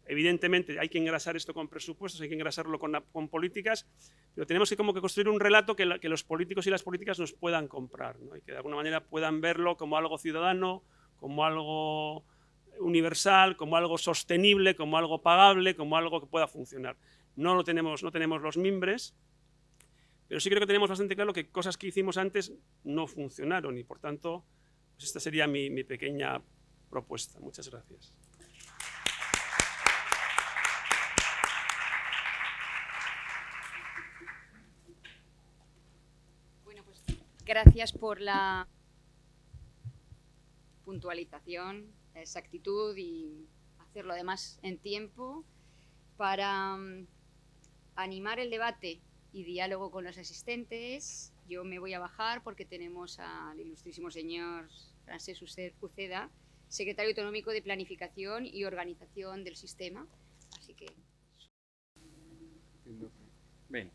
evidentemente hay que engrasar esto con presupuestos, hay que engrasarlo con políticas, pero tenemos que como que construir un relato que los políticos y las políticas nos puedan comprar, ¿no? Y que de alguna manera puedan verlo como algo ciudadano, como algo universal, como algo sostenible, como algo pagable, como algo que pueda funcionar. No tenemos los mimbres, pero sí creo que tenemos bastante claro que cosas que hicimos antes no funcionaron y por tanto pues esta sería mi pequeña propuesta. Muchas gracias. Bueno, pues gracias por la puntualización, la exactitud y hacerlo además en tiempo para animar el debate y diálogo con los asistentes. Yo me voy a bajar porque tenemos al ilustrísimo señor Francesc Uceda, secretario autonómico de Planificación y Organización del Sistema. Así que... Bien,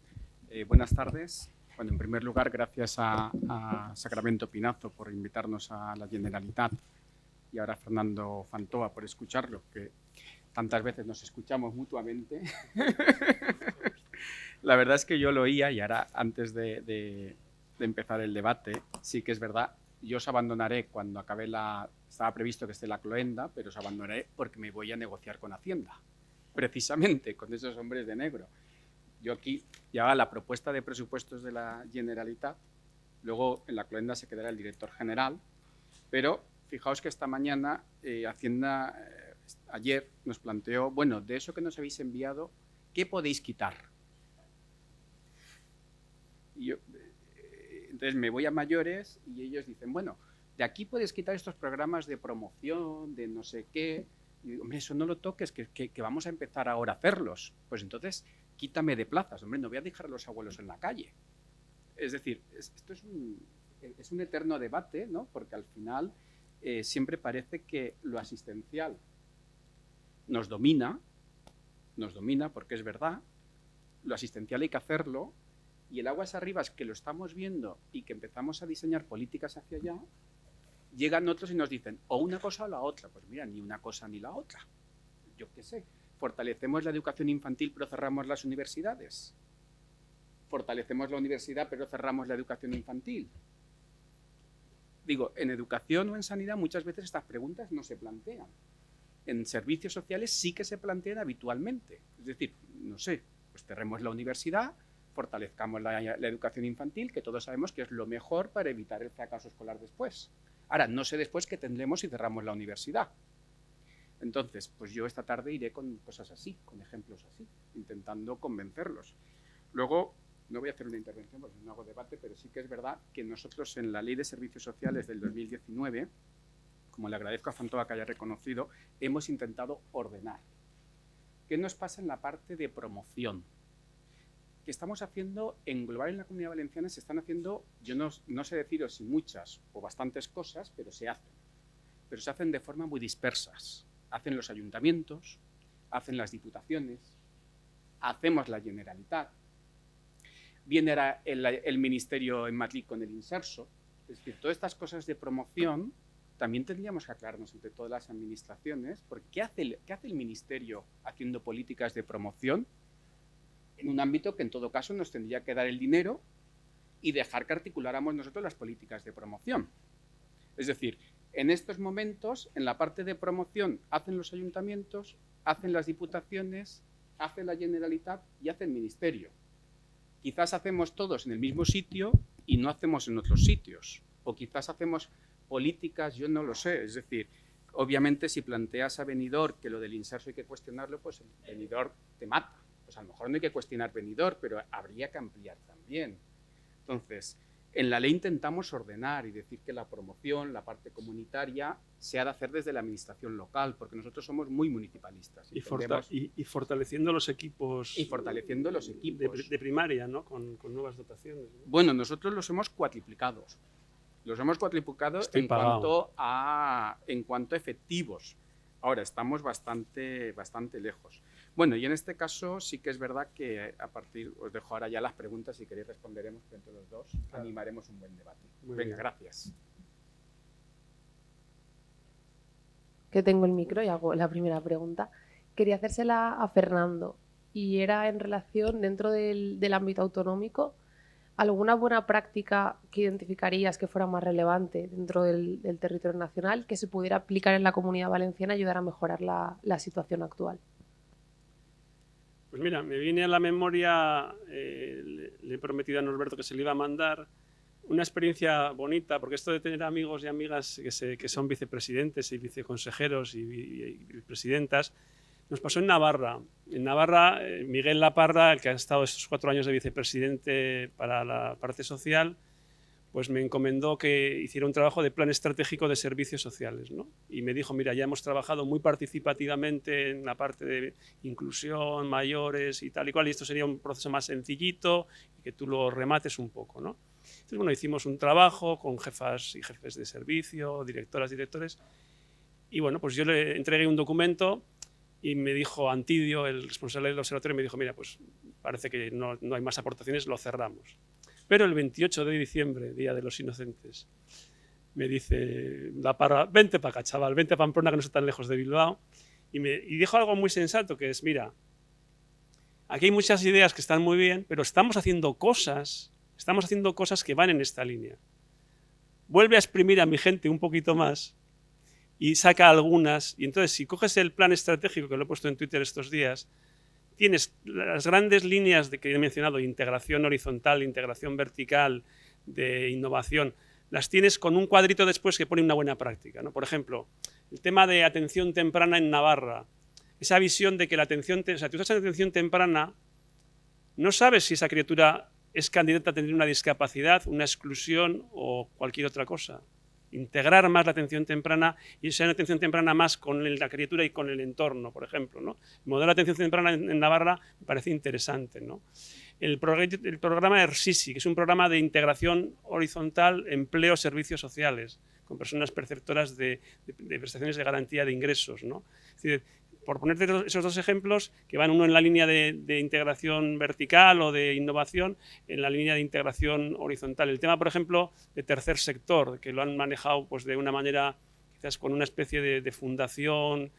buenas tardes. Bueno, en primer lugar, gracias a Sacramento Pinazo por invitarnos a la Generalitat y ahora a Fernando Fantoa por escucharlo, que tantas veces nos escuchamos mutuamente. La verdad es que yo lo oía y ahora, antes de empezar el debate, sí que es verdad, yo os abandonaré cuando acabe estaba previsto que esté la cloenda, pero os abandonaré porque me voy a negociar con Hacienda, precisamente con esos hombres de negro. Yo aquí llevaba la propuesta de presupuestos de la Generalitat, luego en la cloenda se quedará el director general, pero fijaos que esta mañana Hacienda, ayer nos planteó, bueno, de eso que nos habéis enviado, ¿qué podéis quitar? Y yo, entonces me voy a mayores y ellos dicen, bueno, de aquí puedes quitar estos programas de promoción, de no sé qué. Y digo, hombre, eso no lo toques, que vamos a empezar ahora a hacerlos. Pues entonces, quítame de plazas. Hombre, no voy a dejar a los abuelos en la calle. Es decir, esto es un eterno debate, ¿no? Porque al final siempre parece que lo asistencial nos domina porque es verdad, lo asistencial hay que hacerlo, y el aguas arriba es que lo estamos viendo y que empezamos a diseñar políticas hacia allá, llegan otros y nos dicen o una cosa o la otra. Pues mira, ni una cosa ni la otra. Yo qué sé. Fortalecemos la educación infantil pero cerramos las universidades. Fortalecemos la universidad pero cerramos la educación infantil. Digo, en educación o en sanidad muchas veces estas preguntas no se plantean. En servicios sociales sí que se plantean habitualmente. Es decir, no sé, pues cerremos la universidad, fortalezcamos la educación infantil, que todos sabemos que es lo mejor para evitar el fracaso escolar después. Ahora, no sé después qué tendremos si cerramos la universidad. Entonces, pues yo esta tarde iré con cosas así, con ejemplos así, intentando convencerlos. Luego, no voy a hacer una intervención porque no hago debate, pero sí que es verdad que nosotros en la Ley de Servicios Sociales del 2019, como le agradezco a Fantova que haya reconocido, hemos intentado ordenar. ¿Qué nos pasa en la parte de promoción? Que estamos haciendo, en global en la Comunidad Valenciana se están haciendo, yo no sé deciros si muchas o bastantes cosas, pero se hacen. Pero se hacen de forma muy dispersas. Hacen los ayuntamientos, hacen las diputaciones, hacemos la Generalitat, viene el Ministerio en Madrid con el Inserso. Es decir, todas estas cosas de promoción también tendríamos que aclararnos entre todas las administraciones, porque ¿qué hace el Ministerio haciendo políticas de promoción en un ámbito que en todo caso nos tendría que dar el dinero y dejar que articuláramos nosotros las políticas de promoción? Es decir, en estos momentos, en la parte de promoción, hacen los ayuntamientos, hacen las diputaciones, hace la Generalitat y hace el Ministerio. Quizás hacemos todos en el mismo sitio y no hacemos en otros sitios. O quizás hacemos políticas, yo no lo sé. Es decir, obviamente si planteas a Benidorm que lo del Inserso hay que cuestionarlo, pues Benidorm te mata. Pues a lo mejor no hay que cuestionar Benidorm, pero habría que ampliar también. Entonces, en la ley intentamos ordenar y decir que la promoción, la parte comunitaria, se ha de hacer desde la administración local, porque nosotros somos muy municipalistas. Y fortaleciendo los equipos. Y fortaleciendo los equipos. De primaria, ¿no? Con nuevas dotaciones, ¿no? Bueno, nosotros los hemos cuatriplicado. Los hemos cuatriplicado en cuanto a efectivos. Ahora, estamos bastante lejos. Bueno, y en este caso sí que es verdad que os dejo ahora ya las preguntas, si queréis responderemos entre los dos, claro. Animaremos un buen debate. Venga, gracias. Que tengo el micro y hago la primera pregunta. Quería hacérsela a Fernando y era en relación dentro del ámbito autonómico, ¿alguna buena práctica que identificarías que fuera más relevante dentro del territorio nacional que se pudiera aplicar en la Comunidad Valenciana y ayudar a mejorar la situación actual? Pues mira, me viene a la memoria, le he prometido a Norberto que se le iba a mandar una experiencia bonita, porque esto de tener amigos y amigas que son vicepresidentes y viceconsejeros y presidentas, nos pasó en Navarra. En Navarra, Miguel Laparra, el que ha estado estos 4 años de vicepresidente para la parte social, pues me encomendó que hiciera un trabajo de plan estratégico de servicios sociales, ¿no? Y me dijo, mira, ya hemos trabajado muy participativamente en la parte de inclusión, mayores y tal y cual, y esto sería un proceso más sencillito y que tú lo remates un poco, ¿no? Entonces, bueno, hicimos un trabajo con jefas y jefes de servicio, directoras, directores, y bueno, pues yo le entregué un documento y me dijo Antidio, el responsable del observatorio, me dijo, mira, pues parece que no hay más aportaciones, lo cerramos. Pero el 28 de diciembre, Día de los Inocentes, me dice Laparra, vente para acá, chaval, vente a Pamplona, que no está tan lejos de Bilbao. Y dijo algo muy sensato, que es, mira, aquí hay muchas ideas que están muy bien, pero estamos haciendo cosas que van en esta línea. Vuelve a exprimir a mi gente un poquito más y saca algunas. Y entonces, si coges el plan estratégico, que lo he puesto en Twitter estos días, tienes las grandes líneas que he mencionado, integración horizontal, integración vertical, de innovación, las tienes con un cuadrito después que pone una buena práctica, ¿no? Por ejemplo, el tema de atención temprana en Navarra, esa visión de que la atención, o sea, tú estás en atención temprana, no sabes si esa criatura es candidata a tener una discapacidad, una exclusión o cualquier otra cosa. Integrar más la atención temprana y sea una atención temprana más con la criatura y con el entorno, por ejemplo, ¿no? El modelo de atención temprana en Navarra me parece interesante, ¿no? El programa ERSISI, que es un programa de integración horizontal, empleo, servicios sociales, con personas perceptoras de prestaciones de garantía de ingresos, ¿no? Es decir, por ponerte esos dos ejemplos, que van uno en la línea de integración vertical o de innovación, en la línea de integración horizontal. El tema, por ejemplo, de tercer sector, que lo han manejado pues, de una manera, quizás con una especie de fundación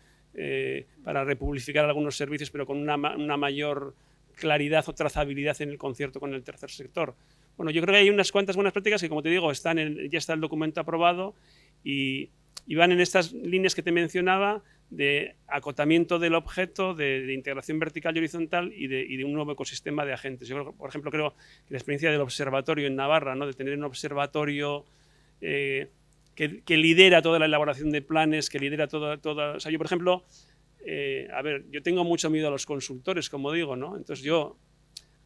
para republificar algunos servicios, pero con una mayor claridad o trazabilidad en el concierto con el tercer sector. Bueno, yo creo que hay unas cuantas buenas prácticas que, como te digo, ya está el documento aprobado y van en estas líneas que te mencionaba de acotamiento del objeto, de integración vertical y horizontal y de un nuevo ecosistema de agentes. Yo, creo, por ejemplo, creo que la experiencia del observatorio en Navarra, ¿no? De tener un observatorio que lidera toda la elaboración de planes, que lidera toda... O sea, yo, por ejemplo, yo tengo mucho miedo a los consultores, como digo, ¿no? Entonces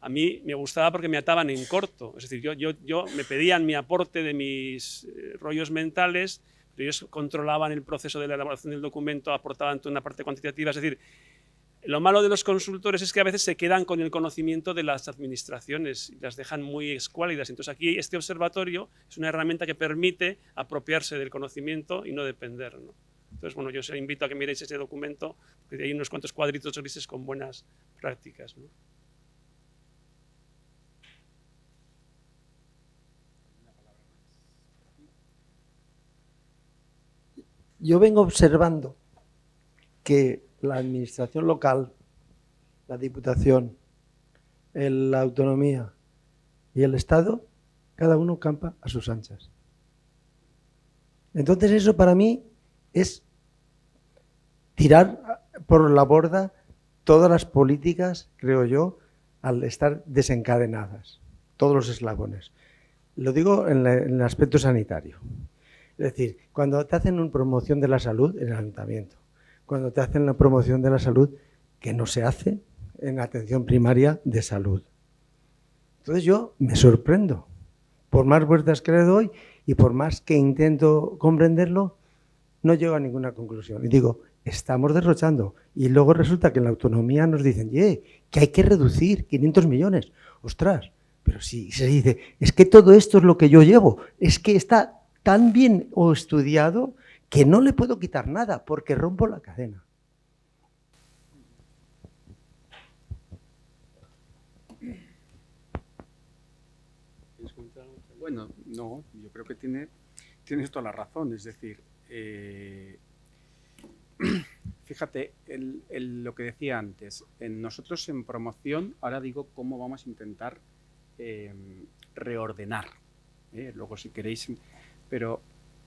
a mí me gustaba porque me ataban en corto. Es decir, yo me pedían mi aporte de mis rollos mentales, pero ellos controlaban el proceso de la elaboración del documento, aportaban toda una parte cuantitativa. Es decir, lo malo de los consultores es que a veces se quedan con el conocimiento de las administraciones y las dejan muy escuálidas. Entonces aquí este observatorio es una herramienta que permite apropiarse del conocimiento y no depender, ¿no? Entonces, bueno, yo os invito a que miréis ese documento, porque hay unos cuantos cuadritos grises con buenas prácticas, ¿no? Yo vengo observando que la administración local, la Diputación, la autonomía y el Estado, cada uno campa a sus anchas. Entonces eso para mí es tirar por la borda todas las políticas, creo yo, al estar desencadenadas, todos los eslabones. Lo digo en el aspecto sanitario. Es decir, cuando te hacen una promoción de la salud en el ayuntamiento, cuando te hacen la promoción de la salud que no se hace en atención primaria de salud. Entonces yo me sorprendo, por más vueltas que le doy y por más que intento comprenderlo, no llego a ninguna conclusión. Y digo, estamos derrochando. Y luego resulta que en la autonomía nos dicen, que hay que reducir 500 millones. Ostras, pero si se dice, es que todo esto es lo que yo llevo, es que está tan bien estudiado que no le puedo quitar nada porque rompo la cadena. Bueno, no, yo creo que tienes toda la razón. Es decir, fíjate, lo que decía antes, nosotros en promoción, ahora digo cómo vamos a intentar reordenar. Luego, si queréis... Pero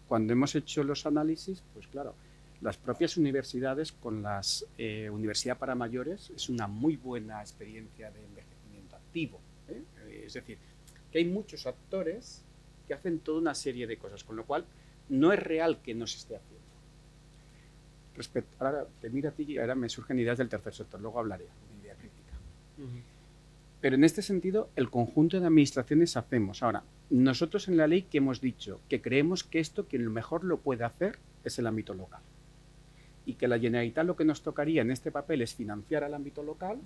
cuando hemos hecho los análisis, pues claro, las propias universidades con las Universidad para Mayores es una muy buena experiencia de envejecimiento activo. Es decir, que hay muchos actores que hacen toda una serie de cosas, con lo cual no es real que no se esté haciendo. Ahora te miro a ti y ahora me surgen ideas del tercer sector, luego hablaré, una idea crítica. Pero en este sentido, el conjunto de administraciones hacemos. Ahora, nosotros en la ley que hemos dicho que creemos que esto quien mejor lo puede hacer es el ámbito local. Y que la Generalitat lo que nos tocaría en este papel es financiar al ámbito local,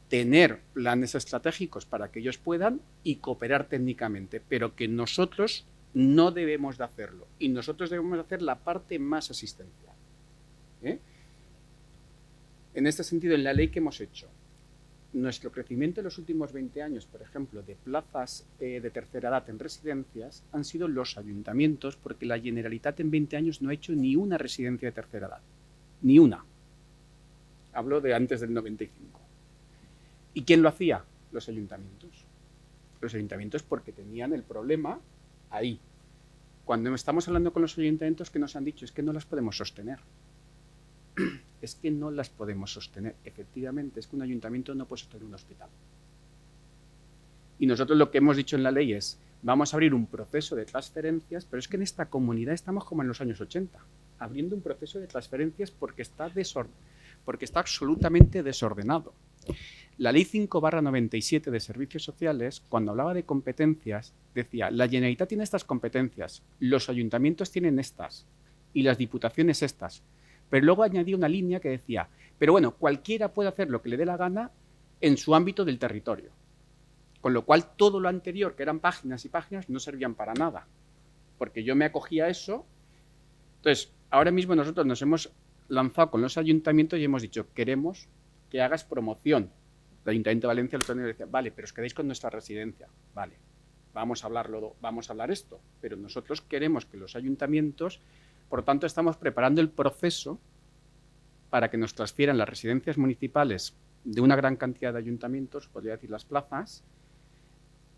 tener planes estratégicos para que ellos puedan y cooperar técnicamente, pero que nosotros no debemos de hacerlo. Y nosotros debemos de hacer la parte más asistencial. En este sentido, en la ley que hemos hecho, nuestro crecimiento en los últimos 20 años, por ejemplo, de plazas de tercera edad en residencias, han sido los ayuntamientos, porque la Generalitat en 20 años no ha hecho ni una residencia de tercera edad. Ni una. Hablo de antes del 95. ¿Y quién lo hacía? Los ayuntamientos. Los ayuntamientos porque tenían el problema ahí. Cuando estamos hablando con los ayuntamientos, ¿qué nos han dicho? Es que no las podemos sostener. Es que no las podemos sostener. Efectivamente, es que un ayuntamiento no puede sostener un hospital. Y nosotros lo que hemos dicho en la ley es, vamos a abrir un proceso de transferencias, pero es que en esta comunidad estamos como en los años 80, abriendo un proceso de transferencias porque está absolutamente desordenado. La Ley 5/97 de Servicios Sociales, cuando hablaba de competencias, decía, la Generalitat tiene estas competencias, los ayuntamientos tienen estas y las diputaciones estas. Pero luego añadía una línea que decía, pero bueno, cualquiera puede hacer lo que le dé la gana en su ámbito del territorio. Con lo cual, todo lo anterior, que eran páginas y páginas, no servían para nada. Porque yo me acogía a eso. Entonces, ahora mismo nosotros nos hemos lanzado con los ayuntamientos y hemos dicho, queremos que hagas promoción. El Ayuntamiento de Valencia el otro día decía, vale, pero os quedáis con nuestra residencia. Vale, vamos a hablar esto, pero nosotros queremos que los ayuntamientos, por lo tanto, estamos preparando el proceso para que nos transfieran las residencias municipales de una gran cantidad de ayuntamientos, podría decir las plazas,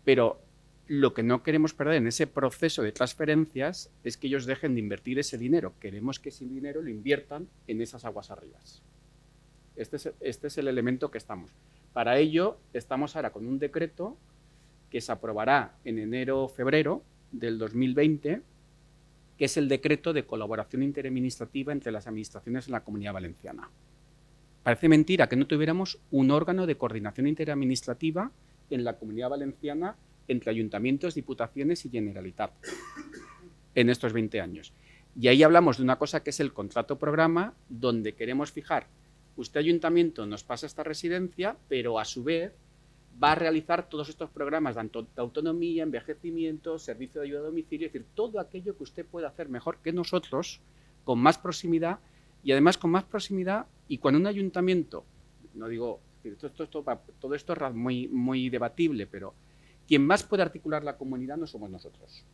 pero lo que no queremos perder en ese proceso de transferencias es que ellos dejen de invertir ese dinero. Queremos que ese dinero lo inviertan en esas aguas arribas. Este es el elemento que estamos. Para ello, estamos ahora con un decreto que se aprobará en enero o febrero del 2020, que es el decreto de colaboración interadministrativa entre las administraciones en la Comunidad Valenciana. Parece mentira que no tuviéramos un órgano de coordinación interadministrativa en la Comunidad Valenciana entre ayuntamientos, diputaciones y Generalitat en estos 20 años. Y ahí hablamos de una cosa que es el contrato programa, donde queremos fijar, usted ayuntamiento nos pasa esta residencia, pero a su vez va a realizar todos estos programas de autonomía, envejecimiento, servicio de ayuda a domicilio, es decir, todo aquello que usted pueda hacer mejor que nosotros, con más proximidad, y además con más proximidad, y cuando un ayuntamiento, no digo, todo esto es muy debatible, pero quien más puede articular la comunidad no somos nosotros.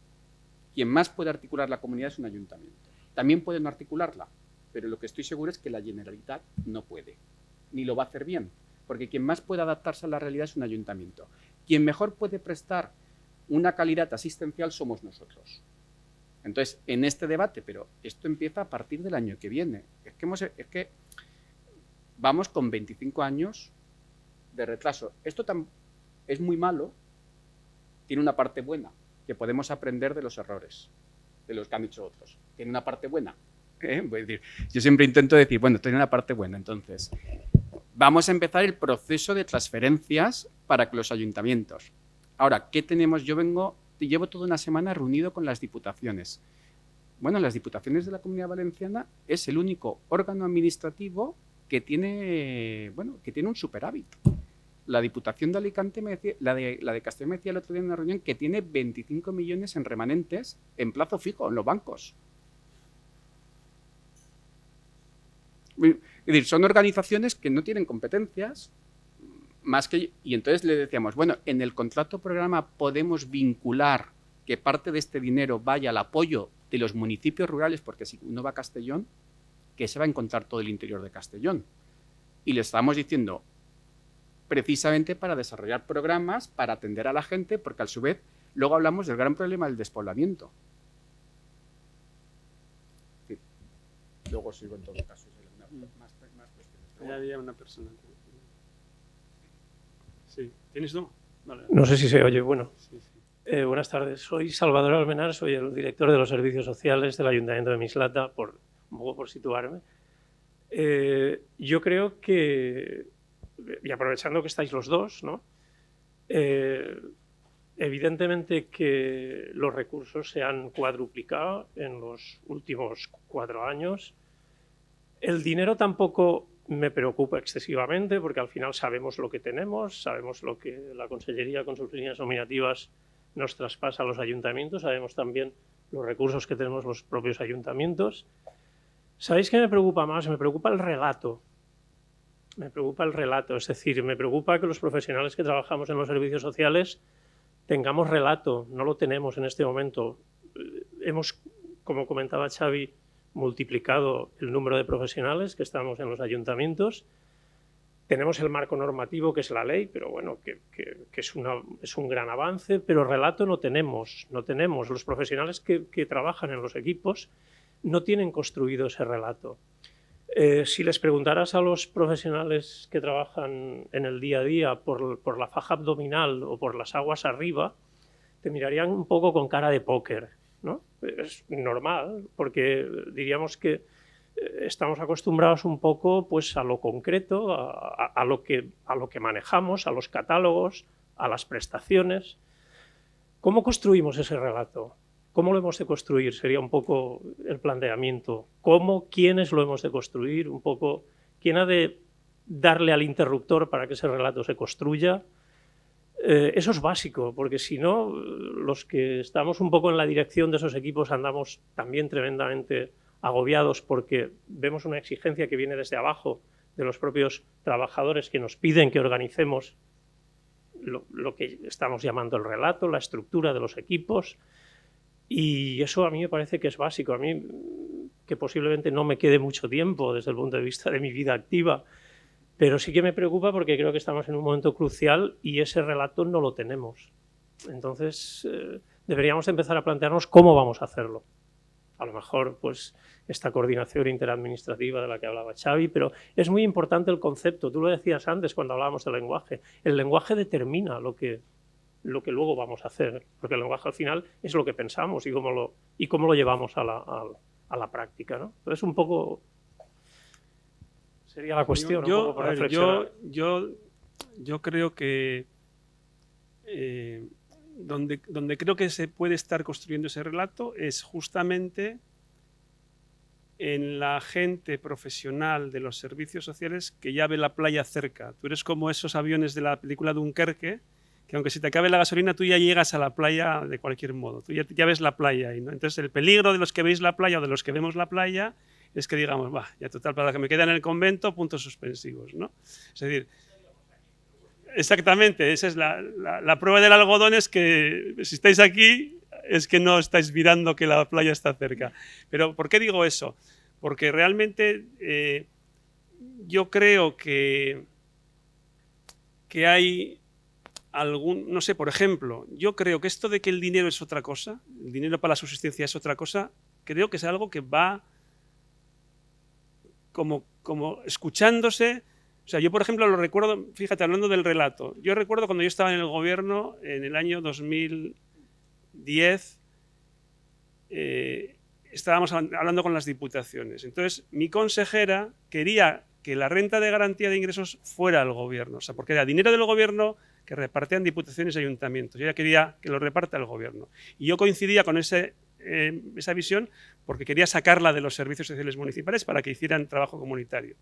Quien más puede articular la comunidad es un ayuntamiento. También pueden articularla, pero lo que estoy seguro es que la Generalitat no puede, ni lo va a hacer bien, porque quien más puede adaptarse a la realidad es un ayuntamiento. Quien mejor puede prestar una calidad asistencial somos nosotros. Entonces, en este debate, pero esto empieza a partir del año que viene. Es que vamos con 25 años de retraso. Esto es muy malo, tiene una parte buena, que podemos aprender de los errores, de los que han dicho otros. Tiene una parte buena. Voy a decir, yo siempre intento decir, bueno, tiene una parte buena. Entonces, vamos a empezar el proceso de transferencias para que los ayuntamientos. Ahora, ¿qué tenemos? Llevo toda una semana reunido con las diputaciones. Bueno, las diputaciones de la Comunidad Valenciana es el único órgano administrativo que tiene un superávit. La Diputación de Alicante, la de Castellón me decía el otro día en una reunión que tiene 25 millones en remanentes en plazo fijo en los bancos. Es decir, son organizaciones que no tienen competencias y entonces le decíamos, bueno, en el contrato programa podemos vincular que parte de este dinero vaya al apoyo de los municipios rurales, porque si uno va a Castellón, que se va a encontrar todo el interior de Castellón. Y le estamos diciendo, precisamente para desarrollar programas, para atender a la gente, porque a su vez luego hablamos del gran problema del despoblamiento. Sí. Luego sigo en todo caso. Más cuestiones. Ya había una persona. Sí. ¿Tienes tú? Vale. No sé si se oye. Bueno, Sí, sí. buenas tardes. Soy Salvador Almenar, soy el director de los servicios sociales del Ayuntamiento de Mislata, un poco por situarme. Yo creo que, y aprovechando que estáis los dos, ¿no? Evidentemente que los recursos se han cuadruplicado en los últimos 4 años. El dinero tampoco me preocupa excesivamente porque al final sabemos lo que tenemos, sabemos lo que la Consellería con sus líneas nominativas nos traspasa a los ayuntamientos, sabemos también los recursos que tenemos los propios ayuntamientos. ¿Sabéis qué me preocupa más? Me preocupa el relato. Me preocupa el relato, es decir, me preocupa que los profesionales que trabajamos en los servicios sociales tengamos relato, no lo tenemos en este momento. Hemos, como comentaba Xavi, multiplicado el número de profesionales que estamos en los ayuntamientos. Tenemos el marco normativo, que es la ley, pero bueno, que es un gran avance, pero relato no tenemos. Los profesionales que trabajan en los equipos no tienen construido ese relato. Si les preguntaras a los profesionales que trabajan en el día a día por la faja abdominal o por las aguas arriba, te mirarían un poco con cara de póker, ¿no? Es normal, porque diríamos que estamos acostumbrados un poco pues, a lo concreto, a lo que manejamos, a los catálogos, a las prestaciones. ¿Cómo construimos ese relato? ¿Cómo lo hemos de construir? Sería un poco el planteamiento. ¿Cómo? ¿Quiénes lo hemos de construir? Un poco, ¿quién ha de darle al interruptor para que ese relato se construya? Eso es básico, porque si no, los que estamos un poco en la dirección de esos equipos andamos también tremendamente agobiados porque vemos una exigencia que viene desde abajo de los propios trabajadores que nos piden que organicemos lo que estamos llamando el relato, la estructura de los equipos, y eso a mí me parece que es básico. A mí, que posiblemente no me quede mucho tiempo desde el punto de vista de mi vida activa, pero sí que me preocupa porque creo que estamos en un momento crucial y ese relato no lo tenemos. Entonces, deberíamos empezar a plantearnos cómo vamos a hacerlo. A lo mejor, pues, esta coordinación interadministrativa de la que hablaba Xavi, pero es muy importante el concepto. Tú lo decías antes cuando hablábamos del lenguaje. El lenguaje determina lo que luego vamos a hacer, porque el lenguaje al final es lo que pensamos y cómo lo llevamos a la práctica, ¿no? Entonces, un poco sería la cuestión. Yo creo que donde creo que se puede estar construyendo ese relato es justamente en la gente profesional de los servicios sociales que ya ve la playa cerca. Tú eres como esos aviones de la película Dunkerque, que aunque se te acabe la gasolina, tú ya llegas a la playa de cualquier modo. Tú ya ves la playa ahí, ¿no? Entonces, el peligro de los que veis la playa o de los que vemos la playa es que digamos, ya total, para que me quede en el convento, puntos suspensivos, ¿no? Es decir, exactamente, esa es la prueba del algodón, es que si estáis aquí es que no estáis mirando que la playa está cerca. Pero ¿por qué digo eso? Porque realmente yo creo que hay no sé, por ejemplo, yo creo que esto de que el dinero es otra cosa, el dinero para la subsistencia es otra cosa, creo que es algo que va como escuchándose. O sea, yo, por ejemplo, lo recuerdo, fíjate, hablando del relato, yo recuerdo cuando yo estaba en el gobierno en el año 2010, estábamos hablando con las diputaciones. Entonces, mi consejera quería que la renta de garantía de ingresos fuera al gobierno, o sea, porque era dinero del gobierno que repartían diputaciones y ayuntamientos. Ella quería que lo reparta el gobierno. Y yo coincidía con esa visión porque quería sacarla de los servicios sociales municipales para que hicieran trabajo comunitario.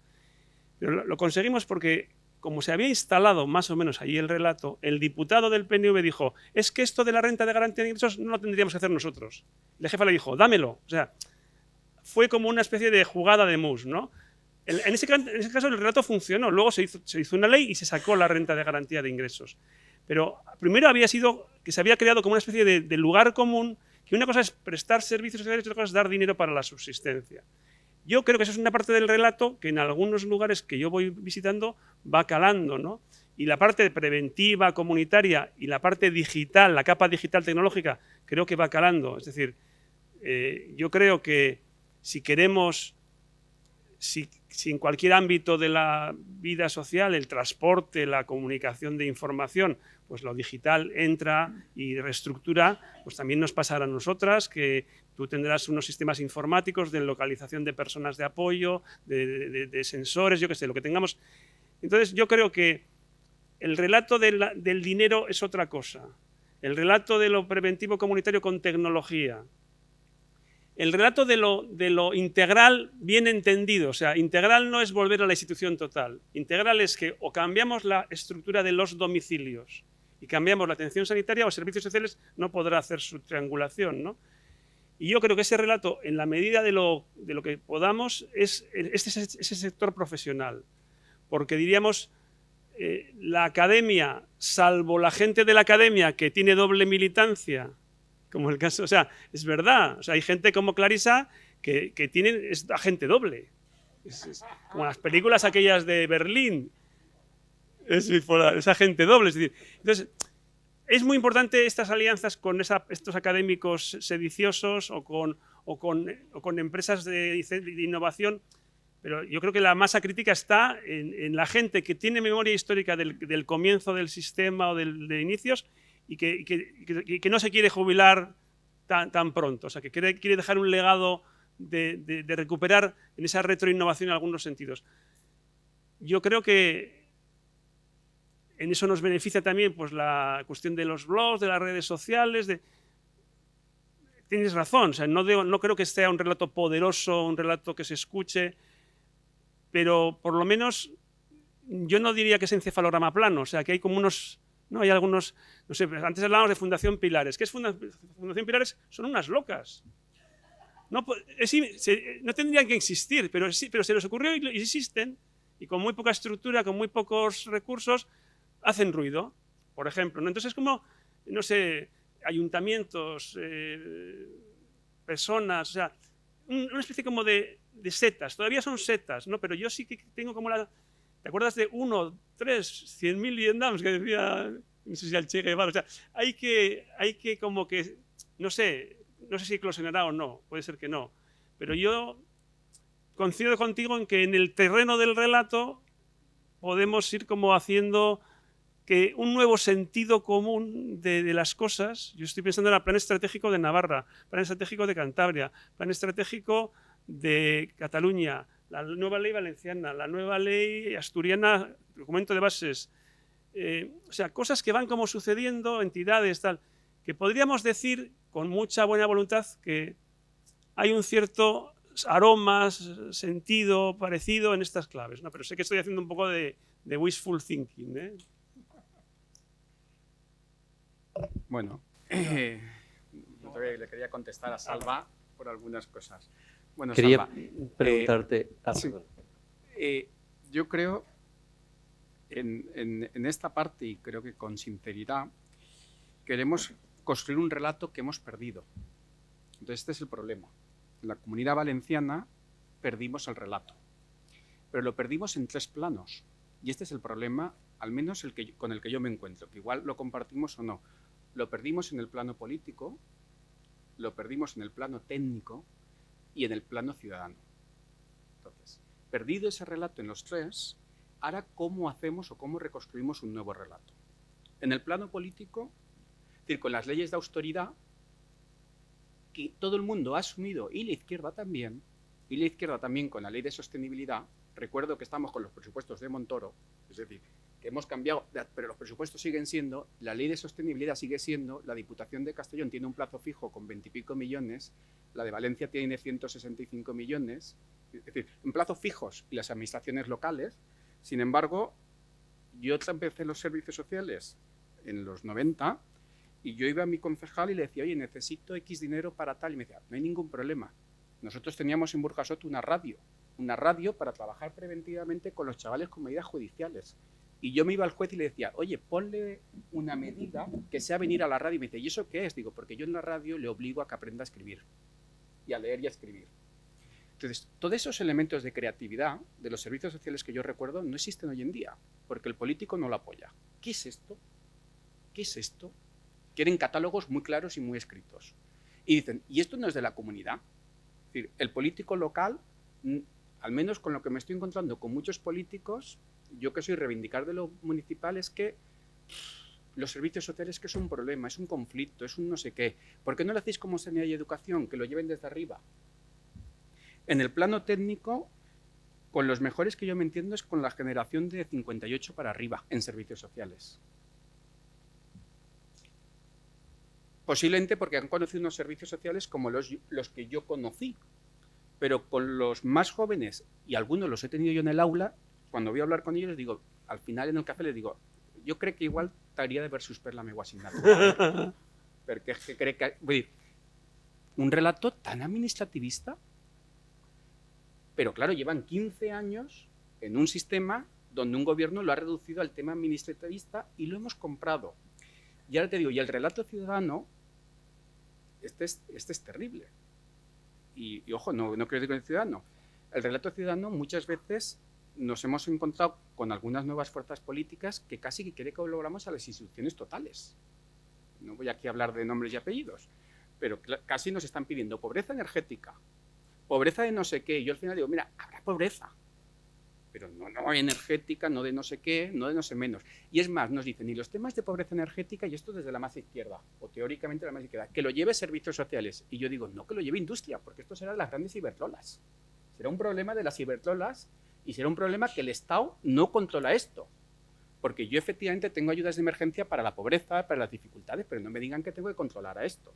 Pero lo conseguimos porque, como se había instalado más o menos allí el relato, el diputado del PNV dijo, es que esto de la renta de garantía de ingresos no lo tendríamos que hacer nosotros. La jefa le dijo, dámelo. O sea, fue como una especie de jugada de mus, ¿no? En ese caso el relato funcionó, luego se hizo una ley y se sacó la renta de garantía de ingresos. Pero primero había sido que se había creado como una especie de lugar común, que una cosa es prestar servicios sociales y otra cosa es dar dinero para la subsistencia. Yo creo que eso es una parte del relato que en algunos lugares que yo voy visitando va calando, ¿no? Y la parte preventiva, comunitaria y la parte digital, la capa digital tecnológica, creo que va calando. Es decir, yo creo que si queremos, si en cualquier ámbito de la vida social, el transporte, la comunicación de información, pues lo digital entra y reestructura, pues también nos pasará a nosotras, que tú tendrás unos sistemas informáticos de localización de personas de apoyo, de sensores, yo qué sé, lo que tengamos. Entonces yo creo que el relato del dinero es otra cosa. El relato de lo preventivo comunitario con tecnología. El relato de lo integral bien entendido. O sea, integral no es volver a la institución total. Integral es que o cambiamos la estructura de los domicilios y cambiamos la atención sanitaria o servicios sociales no podrá hacer su triangulación, ¿no? Y yo creo que ese relato, en la medida de lo que podamos, es ese sector profesional. Porque diríamos, la academia, salvo la gente de la academia que tiene doble militancia, como el caso, o sea, es verdad, o sea, hay gente como Clarisa que es agente doble. Es como las películas aquellas de Berlín, es agente doble. Es decir, entonces, es muy importante estas alianzas con estos académicos sediciosos o con empresas de innovación, pero yo creo que la masa crítica está en la gente que tiene memoria histórica del comienzo del sistema o de inicios y que no se quiere jubilar tan pronto, o sea, que quiere dejar un legado de recuperar en esa retroinnovación en algunos sentidos. Yo creo que en eso nos beneficia también pues, la cuestión de los blogs, de las redes sociales. Tienes razón, o sea, no creo que sea un relato poderoso, un relato que se escuche, pero por lo menos yo no diría que es encefalograma plano, o sea, que hay como unos... No, hay algunos, no sé, antes hablábamos de Fundación Pilares. ¿Qué es Fundación Pilares? Son unas locas. no, no tendrían que existir, pero se les ocurrió y existen, y con muy poca estructura, con muy pocos recursos, hacen ruido, por ejemplo, ¿no? Entonces es como, no sé, ayuntamientos, personas, o sea, una especie como de setas, todavía son setas, ¿no? Pero yo sí que tengo como la... ¿Te acuerdas de 1, 3, 100.000 Vietnams que decía, no sé si al Che Guevara? O sea, hay que como que, no sé si eclosionará o no, puede ser que no, pero yo coincido contigo en que en el terreno del relato podemos ir como haciendo que un nuevo sentido común de las cosas. Yo estoy pensando en el plan estratégico de Navarra, plan estratégico de Cantabria, plan estratégico de Cataluña, la nueva ley valenciana, la nueva ley asturiana, documento de bases, o sea, cosas que van como sucediendo, entidades, tal, que podríamos decir con mucha buena voluntad que hay un cierto aroma, sentido parecido en estas claves, ¿no? Pero sé que estoy haciendo un poco de wishful thinking, ¿eh? Bueno, le quería contestar a Salva por algunas cosas. Bueno, Quería Salva, preguntarte... sí. Yo creo en esta parte, y creo que con sinceridad, queremos construir un relato que hemos perdido. Entonces este es el problema. En la Comunidad Valenciana perdimos el relato, pero lo perdimos en 3 planos. Y este es el problema, al menos con el que yo me encuentro, que igual lo compartimos o no. Lo perdimos en el plano político, lo perdimos en el plano técnico y en el plano ciudadano. Entonces, perdido ese relato en los 3, ahora ¿cómo hacemos o cómo reconstruimos un nuevo relato? En el plano político, es decir, con las leyes de austeridad, que todo el mundo ha asumido, y la izquierda también con la ley de sostenibilidad. Recuerdo que estamos con los presupuestos de Montoro, es decir, que hemos cambiado, pero los presupuestos siguen siendo, la ley de sostenibilidad sigue siendo, la Diputación de Castellón tiene un plazo fijo con 20 y pico millones, la de Valencia tiene 165 millones, es decir, en plazos fijos y las administraciones locales. Sin embargo, yo empecé los servicios sociales en los 90 y yo iba a mi concejal y le decía, oye, necesito X dinero para tal, y me decía, no hay ningún problema. Nosotros teníamos en Burjasot una radio para trabajar preventivamente con los chavales con medidas judiciales. Y yo me iba al juez y le decía, oye, ponle una medida que sea venir a la radio. Y me dice, ¿y eso qué es? Digo, porque yo en la radio le obligo a que aprenda a escribir, y a leer y a escribir. Entonces, todos esos elementos de creatividad de los servicios sociales que yo recuerdo no existen hoy en día, porque el político no lo apoya. ¿Qué es esto? ¿Qué es esto? Quieren catálogos muy claros y muy escritos. Y dicen, ¿y esto no es de la comunidad? Es decir, el político local, al menos con lo que me estoy encontrando con muchos políticos, yo que soy reivindicar de lo municipal, es que los servicios sociales que es un problema, es un conflicto, es un no sé qué. ¿Por qué no lo hacéis como sanidad y educación, que lo lleven desde arriba? En el plano técnico, con los mejores que yo me entiendo es con la generación de 58 para arriba en servicios sociales. Posiblemente porque han conocido unos servicios sociales como los que yo conocí, pero con los más jóvenes, y algunos los he tenido yo en el aula, cuando voy a hablar con ellos les digo, al final en el café les digo, yo creo que igual t'hauria de versus per la meua assignatura. Perquè és que crec que... Vull dir, un relato tan administrativista, pero claro, llevan 15 años en un sistema donde un gobierno lo ha reducido al tema administrativista y lo hemos comprado. Y ahora te digo, y el relato ciudadano, este es terrible. Y ojo, no quiero decir con el ciudadano. El relato ciudadano muchas veces nos hemos encontrado con algunas nuevas fuerzas políticas que casi que quiere que colaboramos a las instituciones totales. No voy aquí a hablar de nombres y apellidos, pero casi nos están pidiendo pobreza energética, pobreza de no sé qué. Y yo al final digo, mira, habrá pobreza, pero no energética, no de no sé qué, no de no sé menos. Y es más, nos dicen, y los temas de pobreza energética, y esto desde la más izquierda, o teóricamente la más izquierda, que lo lleve servicios sociales. Y yo digo, no, que lo lleve industria, porque esto será de las grandes cibertrolas. Será un problema de las cibertrolas y será un problema que el Estado no controla esto. Porque yo efectivamente tengo ayudas de emergencia para la pobreza, para las dificultades, pero no me digan que tengo que controlar a esto.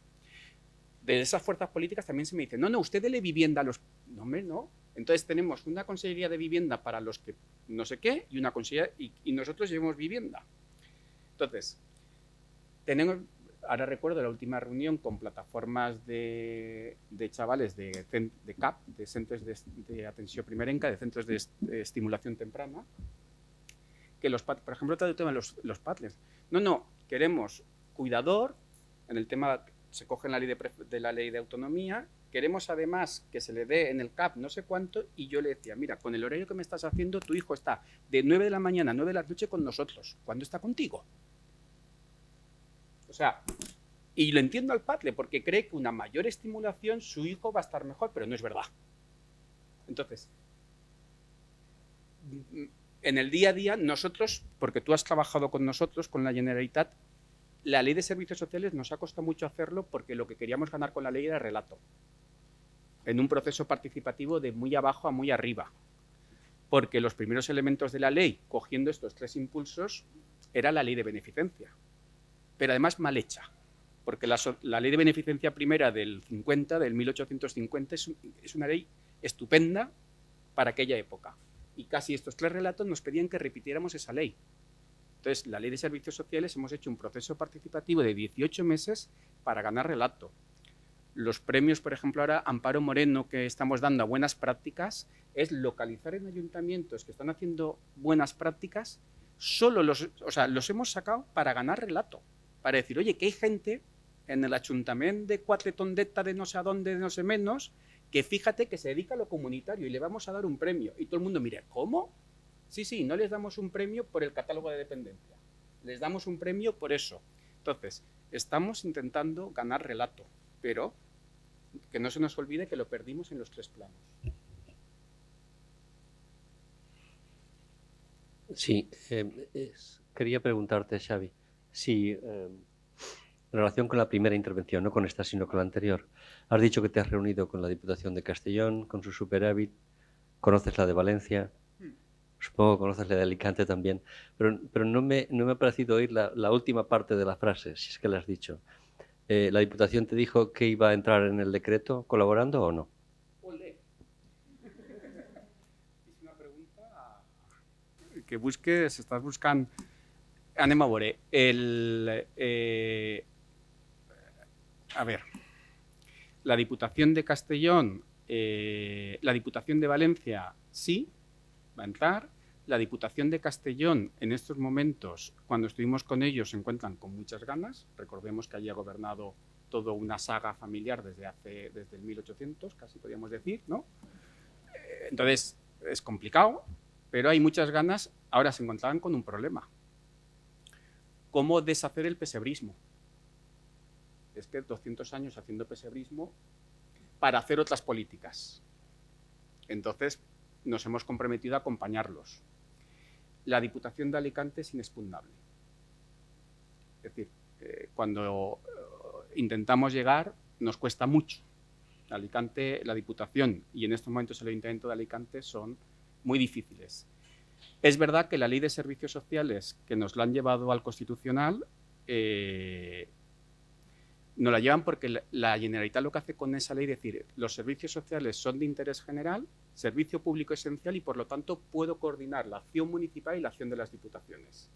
De esas fuerzas políticas también se me dice, no, usted dele vivienda a los... No, hombre, no. Entonces tenemos una consejería de vivienda para los que no sé qué y una consejería y nosotros llevamos vivienda. Entonces, ahora recuerdo la última reunión con plataformas de chavales de CAP, de centros de atención primerenca, de centros de estimulación temprana, que por ejemplo, todo el tema de los padres. No, queremos cuidador, en el tema se coge en la ley de autonomía, queremos además que se le dé en el CAP no sé cuánto, y yo le decía, mira, con el horario que me estás haciendo, tu hijo está de 9 de la mañana a 9 de la noche con nosotros. ¿Cuándo está contigo? O sea, y lo entiendo al padre, porque cree que una mayor estimulación su hijo va a estar mejor, pero no es verdad. Entonces, en el día a día, nosotros, porque tú has trabajado con nosotros, con la Generalitat, la ley de servicios sociales nos ha costado mucho hacerlo porque lo que queríamos ganar con la ley era relato, en un proceso participativo de muy abajo a muy arriba, porque los primeros elementos de la ley, cogiendo estos 3 impulsos, era la ley de beneficencia, pero además mal hecha, porque la ley de beneficencia primera del 1850, es una ley estupenda para aquella época, y casi estos 3 relatos nos pedían que repitiéramos esa ley. Entonces, la ley de servicios sociales hemos hecho un proceso participativo de 18 meses para ganar relato. Los premios, por ejemplo, ahora Amparo Moreno, que estamos dando a buenas prácticas, es localizar en ayuntamientos que están haciendo buenas prácticas, solo los hemos sacado para ganar relato, para decir, oye, que hay gente en el ayuntamiento de Cuatretondeta, de no sé a dónde, de no sé menos, que fíjate que se dedica a lo comunitario y le vamos a dar un premio. Y todo el mundo mira, ¿cómo? Sí, no les damos un premio por el catálogo de dependencia, les damos un premio por eso. Entonces, estamos intentando ganar relato, pero que no se nos olvide que lo perdimos en los 3 planos. Sí, quería preguntarte, Xavi, si en relación con la primera intervención, no con esta, sino con la anterior, has dicho que te has reunido con la Diputación de Castellón, con su superávit, conoces la de Valencia, supongo que conoces la de Alicante también, pero no me ha parecido oír la última parte de la frase, si es que la has dicho. ¿La Diputación te dijo que iba a entrar en el decreto colaborando o no? Olé. Es una pregunta que busques, estás buscando... Anem a veure. A ver, la Diputación de Castellón, la Diputación de Valencia sí va a entrar. La Diputación de Castellón, en estos momentos, cuando estuvimos con ellos, se encuentran con muchas ganas. Recordemos que allí ha gobernado toda una saga familiar desde el 1800, casi podríamos decir, ¿no? Entonces, es complicado, pero hay muchas ganas. Ahora se encontraban con un problema. ¿Cómo deshacer el pesebrismo? Es que 200 años haciendo pesebrismo para hacer otras políticas. Entonces, nos hemos comprometido a acompañarlos. La Diputación de Alicante es inexpugnable. Es decir, cuando intentamos llegar, nos cuesta mucho. Alicante, la Diputación y en estos momentos el Ayuntamiento de Alicante son muy difíciles. Es verdad que la Ley de Servicios Sociales, que nos la han llevado al Constitucional, nos la llevan porque la Generalitat lo que hace con esa ley es decir, los servicios sociales son de interés general, servicio público esencial y por lo tanto puedo coordinar la acción municipal y la acción de las diputaciones.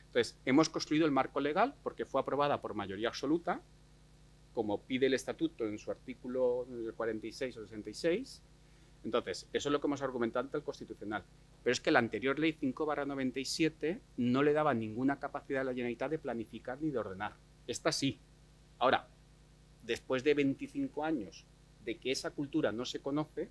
Entonces, hemos construido el marco legal porque fue aprobada por mayoría absoluta, como pide el estatuto en su artículo 46 o 66. Entonces, eso es lo que hemos argumentado ante el Constitucional. Pero es que la anterior ley 5/97 no le daba ninguna capacidad a la Generalitat de planificar ni de ordenar. Esta sí. Ahora, después de 25 años de que esa cultura no se conoce,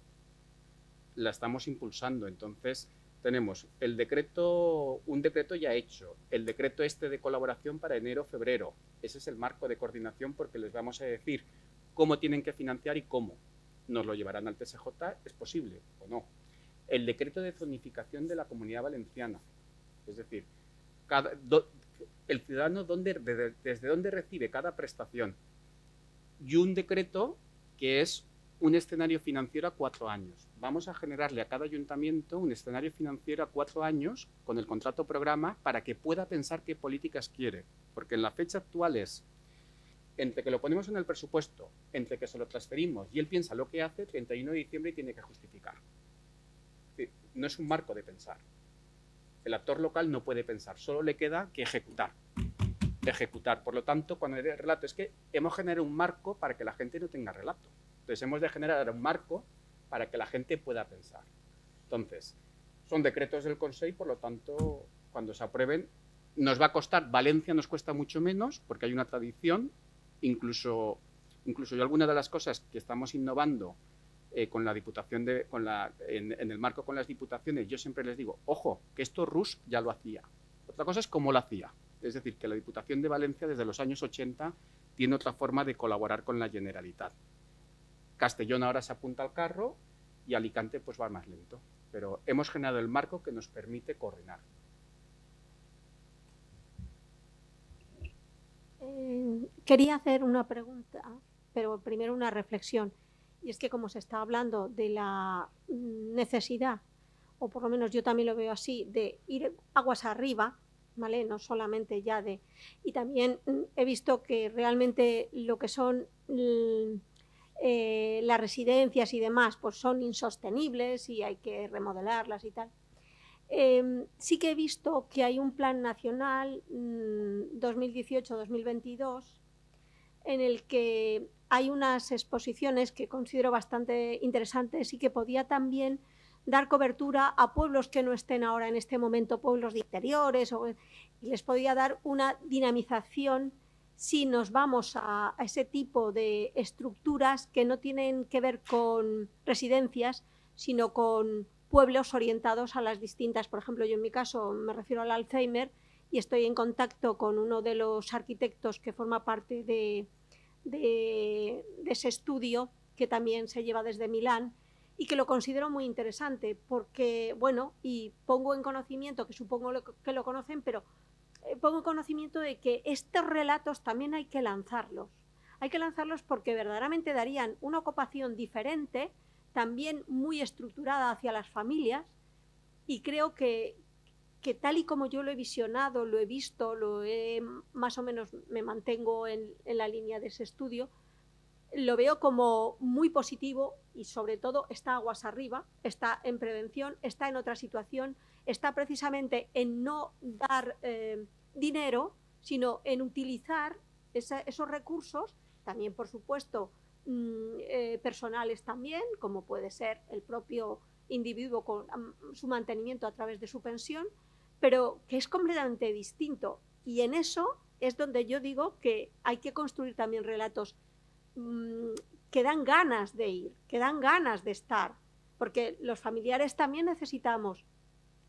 la estamos impulsando. Entonces, tenemos un decreto ya hecho, el decreto de colaboración para enero-febrero. Ese es el marco de coordinación porque les vamos a decir cómo tienen que financiar y cómo. ¿Nos lo llevarán al TSJ? ¿Es posible o no? El decreto de zonificación de la Comunidad Valenciana. Es decir, el ciudadano desde dónde recibe cada prestación. Y un decreto que es un escenario financiero a 4 años. Vamos a generarle a cada ayuntamiento un escenario financiero a 4 años con el contrato programa para que pueda pensar qué políticas quiere. Porque en la fecha actual es entre que lo ponemos en el presupuesto, entre que se lo transferimos y él piensa lo que hace, 31 de diciembre y tiene que justificar. Es decir, no es un marco de pensar. El actor local no puede pensar, solo le queda que ejecutar. ejecutar. Por lo tanto, cuando hay relato, es que hemos generado un marco para que la gente no tenga relato. Entonces, hemos de generar un marco para que la gente pueda pensar. Entonces, son decretos del Consejo, por lo tanto, cuando se aprueben, nos va a costar, Valencia nos cuesta mucho menos, porque hay una tradición, incluso yo algunas de las cosas que estamos innovando con la Diputación, en el marco con las diputaciones, yo siempre les digo, ojo, que esto Rus ya lo hacía. Otra cosa es cómo lo hacía. Es decir, que la Diputación de Valencia desde los años 80 tiene otra forma de colaborar con la Generalitat. Castellón ahora se apunta al carro y Alicante pues va más lento. Pero hemos generado el marco que nos permite coordinar. Quería hacer una pregunta, pero primero una reflexión. Y es que como se está hablando de la necesidad, o por lo menos yo también lo veo así, de ir aguas arriba, ¿vale? No solamente ya de... Y también he visto que realmente lo que son las residencias y demás, pues son insostenibles y hay que remodelarlas y tal. Sí que he visto que hay un plan nacional 2018-2022 en el que hay unas exposiciones que considero bastante interesantes y que podía también dar cobertura a pueblos que no estén ahora en este momento, pueblos de interiores, y les podía dar una dinamización si nos vamos a ese tipo de estructuras que no tienen que ver con residencias, sino con pueblos orientados a las distintas. Por ejemplo, yo en mi caso me refiero al Alzheimer y estoy en contacto con uno de los arquitectos que forma parte de ese estudio, que también se lleva desde Milán, y que lo considero muy interesante porque, bueno, y pongo en conocimiento, que supongo que lo conocen, pero pongo en conocimiento de que estos relatos también hay que lanzarlos. Hay que lanzarlos porque verdaderamente darían una ocupación diferente, también muy estructurada hacia las familias, y creo que tal y como yo lo he visionado, lo he visto, más o menos me mantengo en la línea de ese estudio, lo veo como muy positivo y sobre todo está aguas arriba, está en prevención, está en otra situación, está precisamente en no dar dinero, sino en utilizar esos recursos, también por supuesto personales también, como puede ser el propio individuo con su mantenimiento a través de su pensión, pero que es completamente distinto. Y en eso es donde yo digo que hay que construir también relatos que dan ganas de ir, que dan ganas de estar, porque los familiares también necesitamos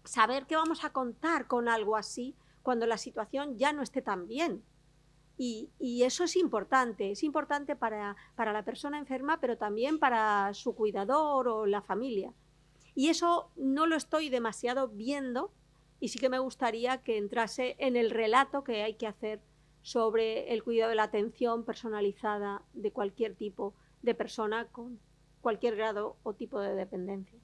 saber que vamos a contar con algo así cuando la situación ya no esté tan bien. Y eso es importante para la persona enferma, pero también para su cuidador o la familia. Y eso no lo estoy demasiado viendo, y sí que me gustaría que entrase en el relato que hay que hacer sobre el cuidado de la atención personalizada de cualquier tipo de persona con cualquier grado o tipo de dependencia.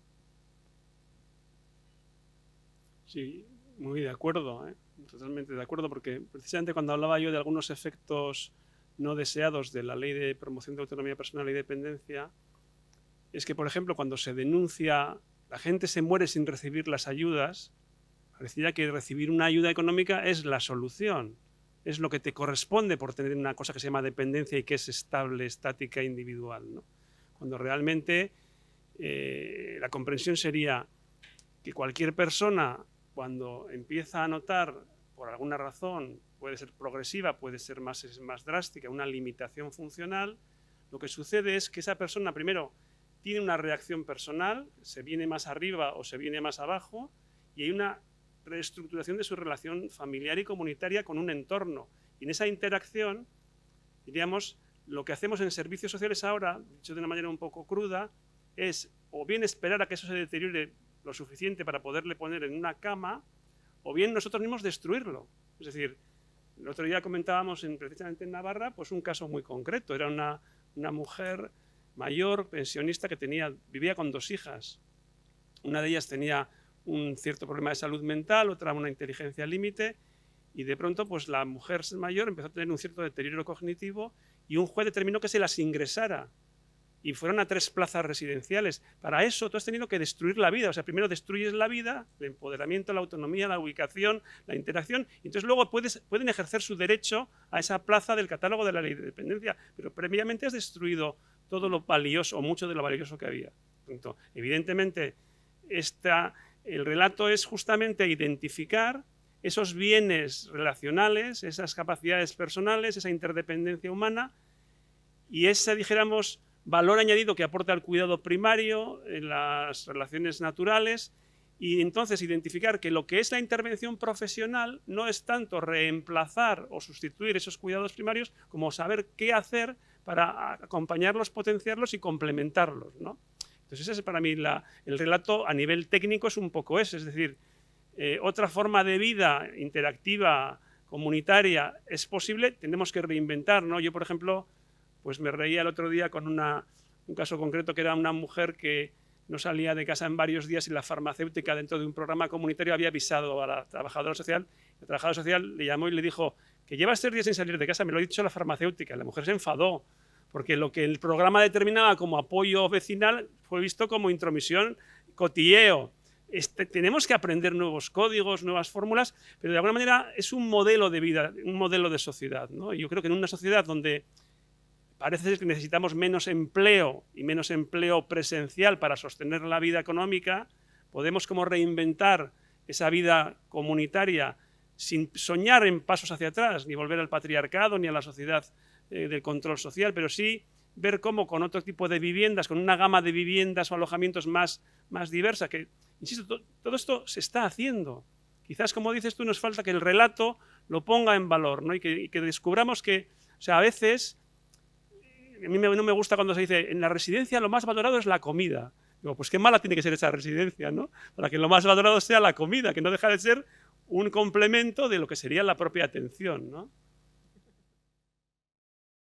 Sí, muy de acuerdo, totalmente de acuerdo, porque precisamente cuando hablaba yo de algunos efectos no deseados de la Ley de Promoción de Autonomía Personal y Dependencia, es que, por ejemplo, cuando se denuncia, la gente se muere sin recibir las ayudas, parecía que recibir una ayuda económica es la solución, es lo que te corresponde por tener una cosa que se llama dependencia y que es estable, estática, individual, ¿no? Cuando realmente la comprensión sería que cualquier persona, cuando empieza a notar, por alguna razón, puede ser progresiva, puede ser más drástica, una limitación funcional, lo que sucede es que esa persona primero tiene una reacción personal, se viene más arriba o se viene más abajo, y hay una reestructuración de su relación familiar y comunitaria con un entorno. Y en esa interacción, diríamos, lo que hacemos en servicios sociales ahora, dicho de una manera un poco cruda, es o bien esperar a que eso se deteriore lo suficiente para poderle poner en una cama, o bien nosotros mismos destruirlo. Es decir, el otro día comentábamos precisamente en Navarra, pues un caso muy concreto. Era una mujer mayor, pensionista, que vivía con 2 hijas. Una de ellas tenía un cierto problema de salud mental, otra una inteligencia límite, y de pronto pues la mujer mayor empezó a tener un cierto deterioro cognitivo y un juez determinó que se las ingresara. y fueron a 3 plazas residenciales. Para eso tú has tenido que destruir la vida. O sea, primero destruyes la vida, el empoderamiento, la autonomía, la ubicación, la interacción, y entonces luego pueden ejercer su derecho a esa plaza del catálogo de la ley de dependencia. Pero previamente has destruido todo lo valioso, o mucho de lo valioso que había. Evidentemente, el relato es justamente identificar esos bienes relacionales, esas capacidades personales, esa interdependencia humana y ese, dijéramos, valor añadido que aporta el cuidado primario en las relaciones naturales, y entonces identificar que lo que es la intervención profesional no es tanto reemplazar o sustituir esos cuidados primarios como saber qué hacer para acompañarlos, potenciarlos y complementarlos, ¿no? Entonces ese es para mí el relato a nivel técnico, es un poco ese, es decir, otra forma de vida interactiva, comunitaria, es posible, tenemos que reinventar, ¿no? Yo, por ejemplo, pues me reía el otro día con un caso concreto que era una mujer que no salía de casa en varios días y la farmacéutica dentro de un programa comunitario había avisado a la trabajadora social. La trabajadora social le llamó y le dijo que llevas 3 días sin salir de casa, me lo ha dicho la farmacéutica. La mujer se enfadó porque lo que el programa determinaba como apoyo vecinal fue visto como intromisión, cotilleo. Tenemos que aprender nuevos códigos, nuevas fórmulas, pero de alguna manera es un modelo de vida, un modelo de sociedad, ¿no? Y yo creo que en una sociedad donde parece ser que necesitamos menos empleo y menos empleo presencial para sostener la vida económica, podemos como reinventar esa vida comunitaria sin soñar en pasos hacia atrás, ni volver al patriarcado ni a la sociedad del control social, pero sí ver cómo con otro tipo de viviendas, con una gama de viviendas o alojamientos más diversa, que, insisto, todo esto se está haciendo. Quizás, como dices tú, nos falta que el relato lo ponga en valor, ¿no? y que descubramos que, o sea, a veces, a mí no me gusta cuando se dice, en la residencia lo más valorado es la comida. Digo, pues qué mala tiene que ser esa residencia, ¿no? Para que lo más valorado sea la comida, que no deja de ser un complemento de lo que sería la propia atención, ¿no?